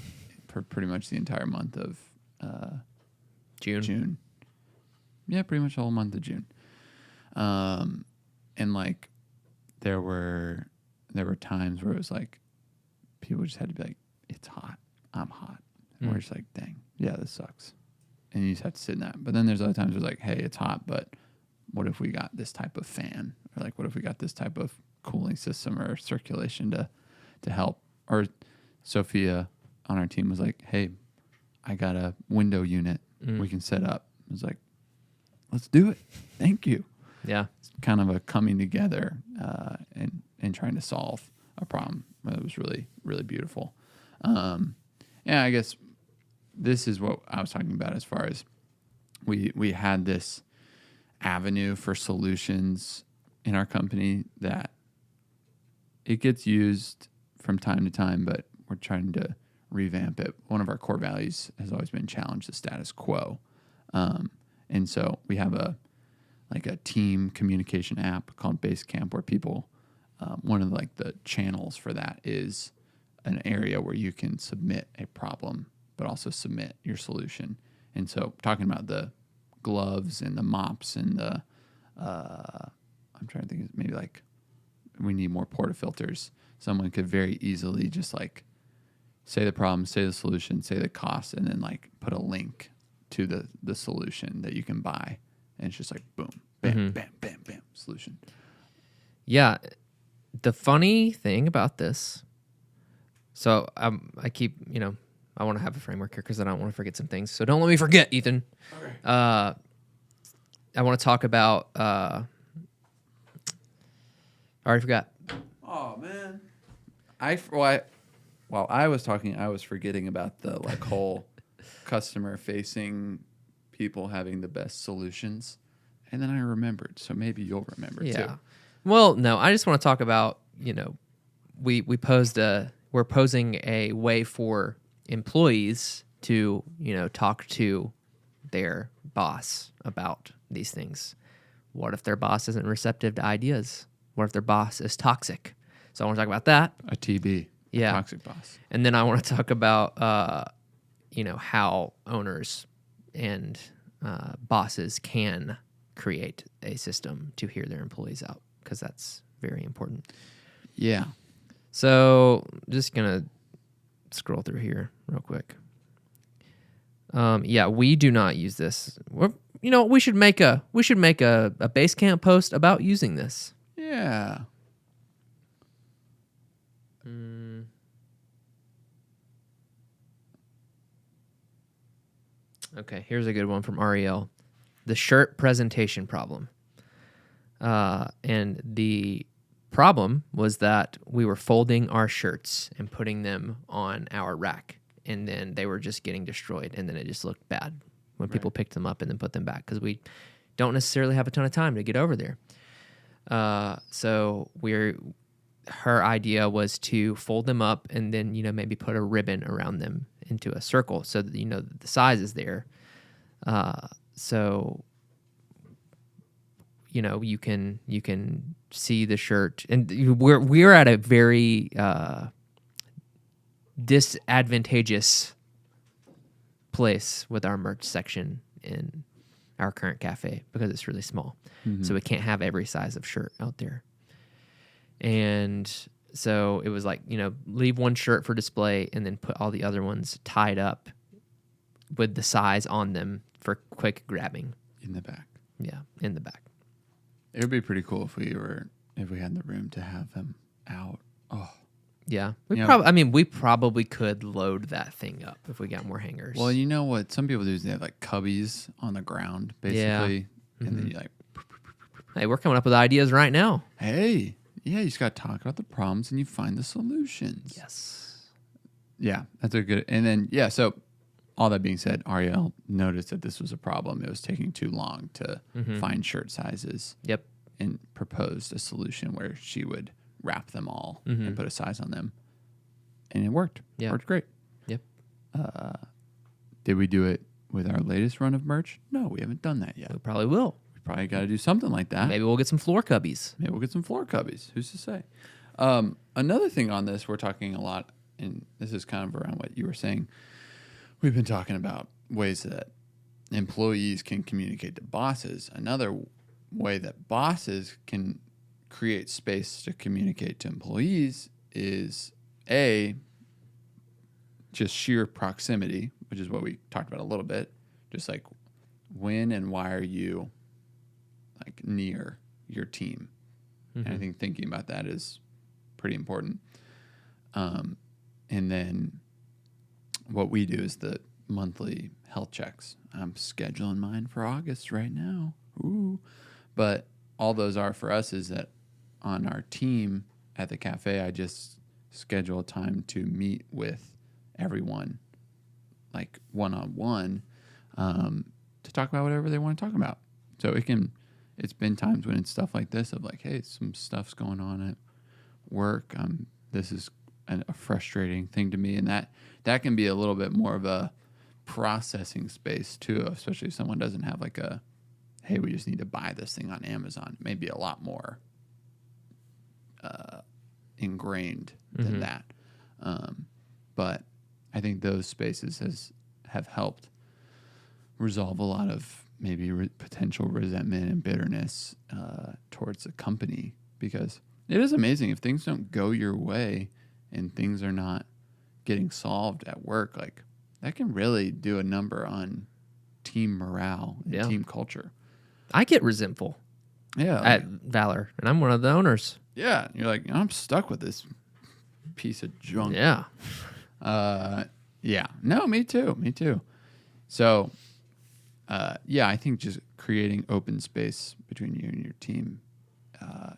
for pretty much the entire month of June. Yeah, pretty much the whole month of June. And there were times where it was like people just had to be like, it's hot, I'm hot. And we're just like, dang, yeah, this sucks. And you just have to sit in that. But then there's other times where it's like, hey, it's hot, but what if we got this type of fan? Or what if we got this type of cooling system or circulation to help? Or Sophia on our team was like, hey, I got a window unit we can set up. I was like, let's do it. Thank you. Yeah. It's kind of a coming together and trying to solve a problem. It was really, really beautiful. Yeah, I guess this is what I was talking about as far as we had this avenue for solutions in our company that it gets used from time to time, but we're trying to revamp it. One of our core values has always been challenge the status quo. And so we have a team communication app called Basecamp where people, one of the channels for that is an area where you can submit a problem, but also submit your solution. And so talking about the gloves and the mops and the, I'm trying to think, maybe we need more portafilters. Someone could very easily just say the problem, say the solution, say the cost, and then put a link to the solution that you can buy. And it's just boom, bam, bam, bam, bam, solution. Yeah. The funny thing about this, so I keep, I want to have a framework here because I don't want to forget some things. So don't let me forget, Ethan. Okay. I want to talk about, I already forgot. Oh, man. While I was talking, I was forgetting about the whole customer-facing people having the best solutions. And then I remembered, so maybe you'll remember too. Well, no, I just want to talk about, we're posing a way for employees to, talk to their boss about these things. What if their boss isn't receptive to ideas? What if their boss is toxic? So I want to talk about that. A TB. Yeah. A toxic boss. And then I want to talk about, how owners and bosses can create a system to hear their employees out, because that's very important. Yeah. So just going to scroll through here real quick. We do not use this. We should make a Basecamp post about using this. Yeah. Okay, here's a good one from Ariel. The shirt presentation problem. And the problem was that we were folding our shirts and putting them on our rack, and then they were just getting destroyed, and then it just looked bad when people picked them up and then put them back, because we don't necessarily have a ton of time to get over there. So her idea was to fold them up and then, maybe put a ribbon around them into a circle so that, the size is there. So, you can see the shirt, and we're at a very, disadvantageous place with our merch section in our current cafe, because it's really small. So we can't have every size of shirt out there. And so it was like, leave one shirt for display and then put all the other ones tied up with the size on them for quick grabbing. In the back. Yeah, in the back. It would be pretty cool if we had the room to have them out. Oh. Yeah. We probably could load that thing up if we got more hangers. Well, you know what some people do is they have like cubbies on the ground, basically. Yeah. And then you hey, we're coming up with ideas right now. Hey. Yeah, you just got to talk about the problems and you find the solutions. Yes. Yeah, that's a good. And then, so all that being said, Ariel noticed that this was a problem. It was taking too long to find shirt sizes. Yep. And proposed a solution where she would wrap them all and put a size on them. And it worked. Yeah. It worked great. Yep. Did we do it with our latest run of merch? No, we haven't done that yet. We probably will. Probably got to do something like that. Maybe we'll get some floor cubbies. Maybe we'll get some floor cubbies. Who's to say? Another thing on this, we're talking a lot, and this is kind of around what you were saying. We've been talking about ways that employees can communicate to bosses. Another way that bosses can create space to communicate to employees is just sheer proximity, which is what we talked about a little bit. Just like, when and why are you like near your team? And I think thinking about that is pretty important. And then what we do is the monthly health checks. I'm scheduling mine for August right now. Ooh. But all those are for us is that on our team at the cafe, I just schedule time to meet with everyone, like one-on-one, to talk about whatever they want to talk about. So it's been times when it's stuff like this of like, hey, some stuff's going on at work. This is a frustrating thing to me. And that can be a little bit more of a processing space too, especially if someone doesn't have like hey, we just need to buy this thing on Amazon. It may be a lot more ingrained than that. But I think those spaces have helped resolve a lot of maybe potential resentment and bitterness towards the company, because it is amazing if things don't go your way and things are not getting solved at work, like that can really do a number on team morale and team culture. I get resentful at Valor, and I'm one of the owners. Yeah. You're like, I'm stuck with this piece of junk. Yeah. Yeah. No, me too. So, I think just creating open space between you and your team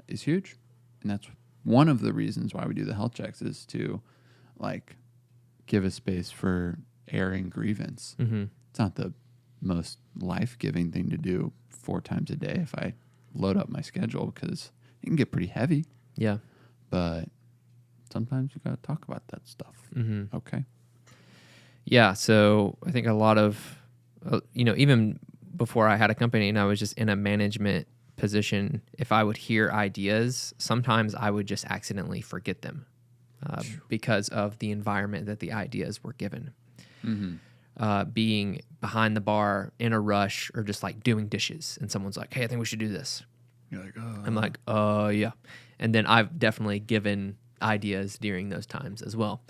is huge. And that's one of the reasons why we do the health checks, is to like give a space for airing grievance. It's not the most life-giving thing to do 4 times a day if I load up my schedule, because it can get pretty heavy. Yeah. But sometimes you got to talk about that stuff. Okay. Yeah. So I think a lot of, even before I had a company and I was just in a management position, if I would hear ideas, sometimes I would just accidentally forget them because of the environment that the ideas were given. Being behind the bar in a rush or just like doing dishes and someone's like, hey, I think we should do this. You're like, I'm like, yeah. And then I've definitely given ideas during those times as well.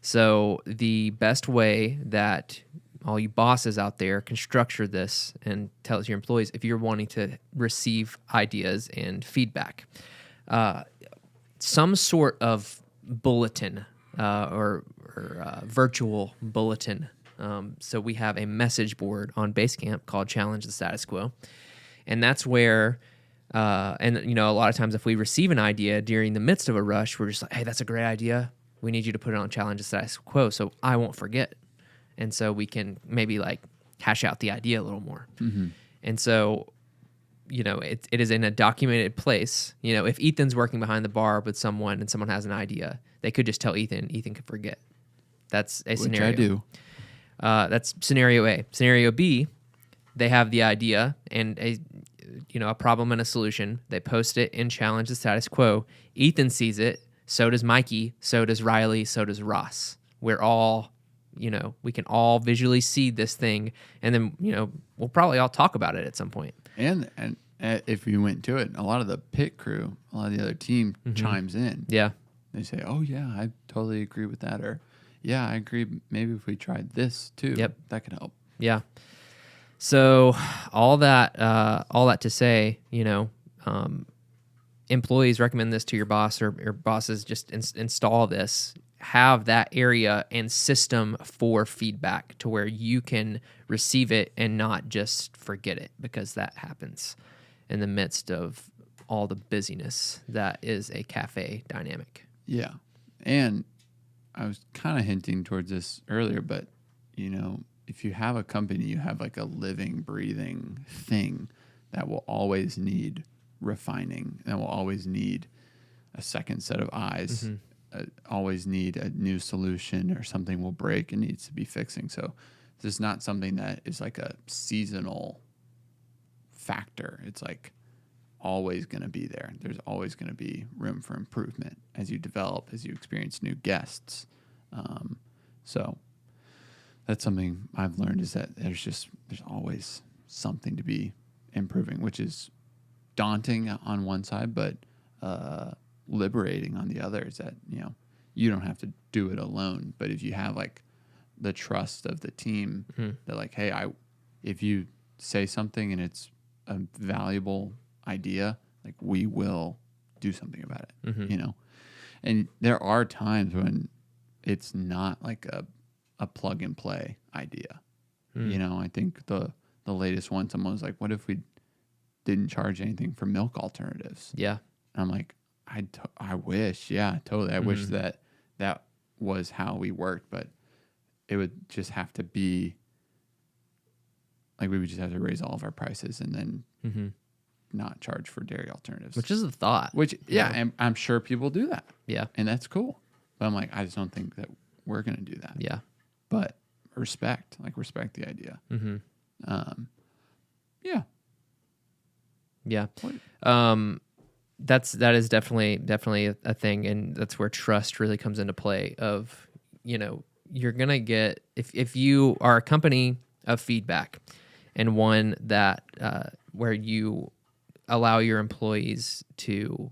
So the best way that all you bosses out there can structure this and tell your employees, if you're wanting to receive ideas and feedback, some sort of bulletin or virtual bulletin. So we have a message board on Basecamp called Challenge the Status Quo. And that's where, and a lot of times if we receive an idea during the midst of a rush, we're just like, hey, that's a great idea. We need you to put it on Challenge the Status Quo so I won't forget. And so we can maybe like hash out the idea a little more. And so, it is in a documented place. If Ethan's working behind the bar with someone and someone has an idea, they could just tell Ethan. Ethan could forget. That's a scenario. Which I do. That's scenario A. Scenario B, they have the idea and a problem and a solution. They post it in Challenge the Status Quo. Ethan sees it. So does Mikey. So does Riley. So does Ross. We're all, we can all visually see this thing, and then we'll probably all talk about it at some point. And if you went to it, a lot of the pit crew, a lot of the other team chimes in. Yeah. They say, "Oh yeah, I totally agree with that," or "Yeah, I agree. Maybe if we tried this too, that could help." Yeah. So all that to say, employees recommend this to your boss, or your bosses just install this. Have that area and system for feedback to where you can receive it and not just forget it, because that happens in the midst of all the busyness that is a cafe dynamic. Yeah. And I was kind of hinting towards this earlier, but if you have a company, you have like a living, breathing thing that will always need refining, and will always need a second set of eyes, always need a new solution, or something will break and needs to be fixing. So this is not something that is like a seasonal factor. It's like always going to be there. There's always going to be room for improvement as you develop, as you experience new guests. So that's something I've learned, is that there's always something to be improving, which is daunting on one side, but liberating on the other. Is that you don't have to do it alone, but if you have like the trust of the team, that like, hey, if you say something and it's a valuable idea, like we will do something about it. And there are times when it's not like a plug and play idea. I think the latest one, someone was like, what if we didn't charge anything for milk alternatives? Yeah. And I'm like, I wish, yeah, totally. I wish that was how we worked, but it would just have to be like, we would just have to raise all of our prices and then not charge for dairy alternatives. Which is a thought. And I'm sure people do that. Yeah. And that's cool. But I'm like, I just don't think that we're going to do that. Yeah. But respect the idea. Yeah. Yeah. That is definitely a thing, and that's where trust really comes into play. Of you're gonna get, if you are a company of feedback, and one that where you allow your employees to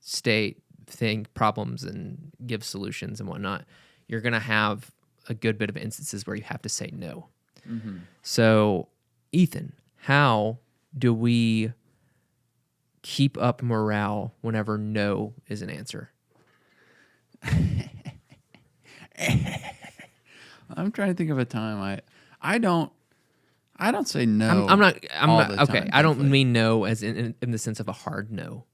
state, think problems and give solutions and whatnot, you're gonna have a good bit of instances where you have to say no. So, Ethan, how do we keep up morale whenever no is an answer? I'm trying to think of a time I don't say no. I'm not okay. Time, I don't mean no as in the sense of a hard no,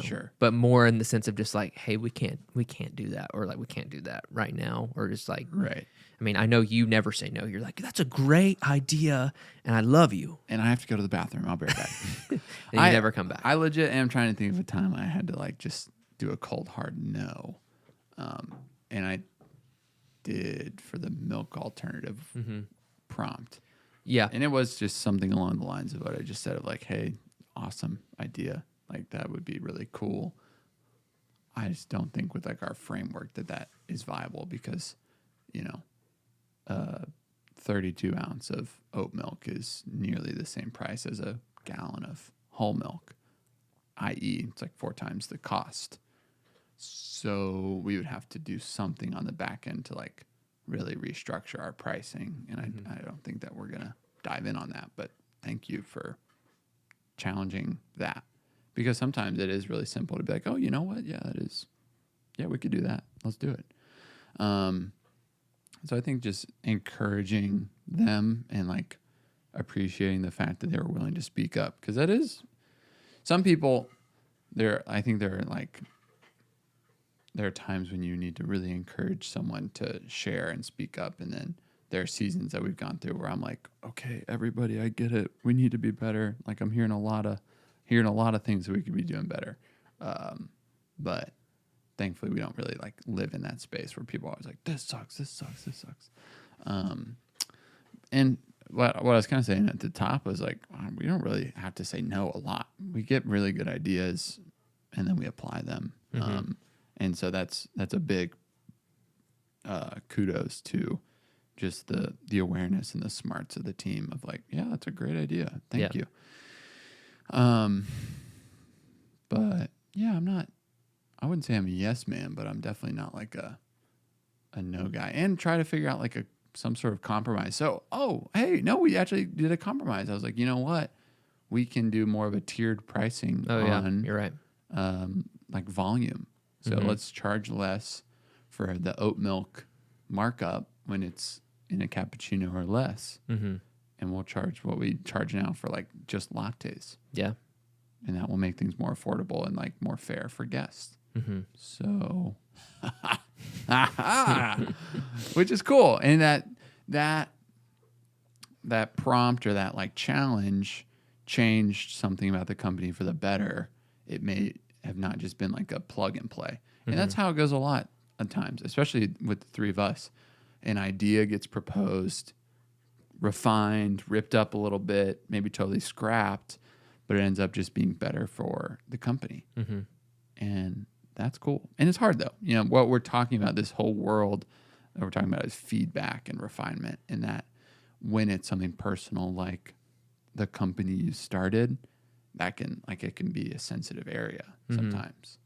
Sure. but more in the sense of just like, hey, we can't do that, or like, we can't do that right now, or just like, right. I mean, I know you never say no. You're like, that's a great idea, and I love you. And I have to go to the bathroom. I'll be right back. And you never come back. I legit am trying to think of a time I had to like just do a cold hard no. And I did for the milk alternative prompt. Yeah. And it was just something along the lines of what I just said, of like, hey, awesome idea. Like that would be really cool. I just don't think with like our framework that is viable because, 32 ounce of oat milk is nearly the same price as a gallon of whole milk, i.e. it's like 4 times the cost. So we would have to do something on the back end to like really restructure our pricing. And I don't think that we're going to dive in on that, but thank you for challenging that, because sometimes it is really simple to be like, oh, you know what? Yeah, that is. Yeah, we could do that. Let's do it. So I think just encouraging them and like appreciating the fact that they were willing to speak up, because that is some people I think there are times when you need to really encourage someone to share and speak up. And then there are seasons that we've gone through where I'm like, okay, everybody, I get it. We need to be better. Like I'm hearing a lot of things that we could be doing better. But thankfully we don't really like live in that space where people are always like, this sucks. And what I was kind of saying at the top was like, we don't really have to say no a lot. We get really good ideas and then we apply them. Mm-hmm. And so that's a big kudos to just the awareness and the smarts of the team of like, yeah, that's a great idea. Thank you. But yeah, I wouldn't say I'm a yes man, but I'm definitely not like a no guy, and try to figure out like some sort of compromise. So, hey, no, we actually did a compromise. I was like, you know what? We can do more of a tiered pricing on, you're right. Like volume. So let's charge less for the oat milk markup when it's in a cappuccino or less. Mm-hmm. And we'll charge what we charge now for like just lattes. Yeah. And that will make things more affordable and like more fair for guests. Mm-hmm. So, which is cool. And that prompt or that like challenge changed something about the company for the better. It may have not just been like a plug and play. And that's how it goes a lot of times, especially with the three of us. An idea gets proposed, refined, ripped up a little bit, maybe totally scrapped, but it ends up just being better for the company. Mm-hmm. And that's cool. And it's hard though. What we're talking about, this whole world that we're talking about is feedback and refinement. And that when it's something personal, like the company you started, that it can be a sensitive area sometimes,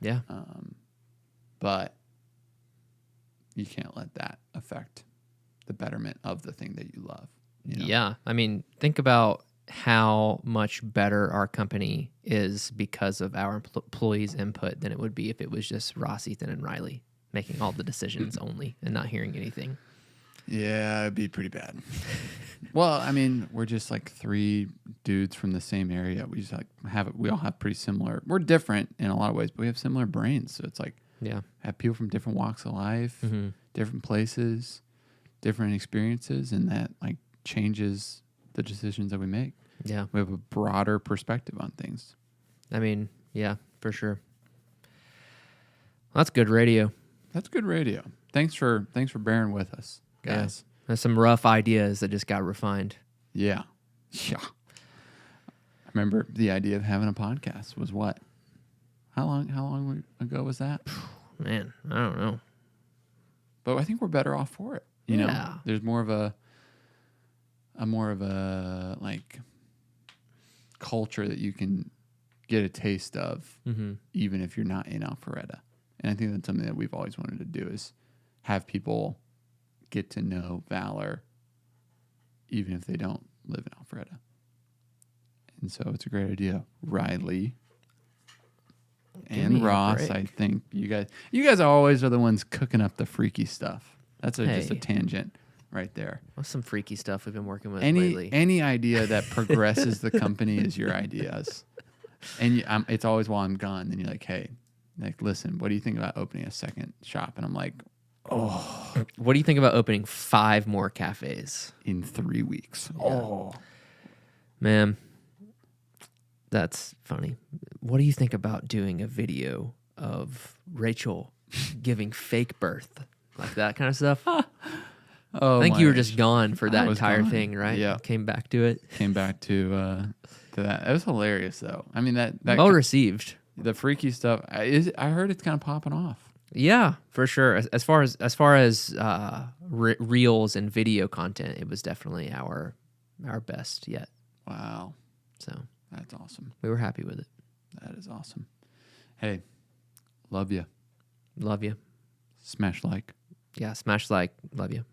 Yeah. But you can't let that affect the betterment of the thing that you love. Yeah. I mean, think about how much better our company is because of our employees' input than it would be if it was just Ross, Ethan, and Riley making all the decisions only and not hearing anything. Yeah, it'd be pretty bad. Well, I mean, we're just like 3 dudes from the same area. We just like we all have pretty similar. We're different in a lot of ways, but we have similar brains. So it's like, have people from different walks of life, different places, different experiences, and that like changes the decisions that we make. Yeah, we have a broader perspective on things. I mean, yeah, for sure. Well, that's good radio. That's good radio. Thanks for bearing with us, guys. Yeah. There's some rough ideas that just got refined. Yeah. I remember the idea of having a podcast was what? How long ago was that? Man, I don't know. But I think we're better off for it. You know, there's more of a like culture that you can get a taste of, even if you're not in Alpharetta. And I think that's something that we've always wanted to do, is have people get to know Valor, even if they don't live in Alpharetta. And so it's a great idea. Riley and Ross, I think you guys always are the ones cooking up the freaky stuff. That's just a tangent right there. What's some freaky stuff we've been working with lately? Any idea that progresses the company is your ideas. And it's always while I'm gone. Then you're like, hey, like, listen, what do you think about opening a second shop? And I'm like, oh. What do you think about opening 5 more cafes? In 3 weeks. Yeah. Oh. Man, that's funny. What do you think about doing a video of Rachel giving fake birth? Like that kind of stuff? Oh, I think you were my just gone for I that was entire gone. thing, right? Yeah. Came back to it. Came back to that. It was hilarious though. I mean that Well received. the freaky stuff. I heard it's kind of popping off. Yeah, for sure. As far as reels and video content, it was definitely our best yet. Wow, So that's awesome. we were happy with it. That is awesome. Hey, love you. Love you. Smash like. Yeah, smash like. Love you.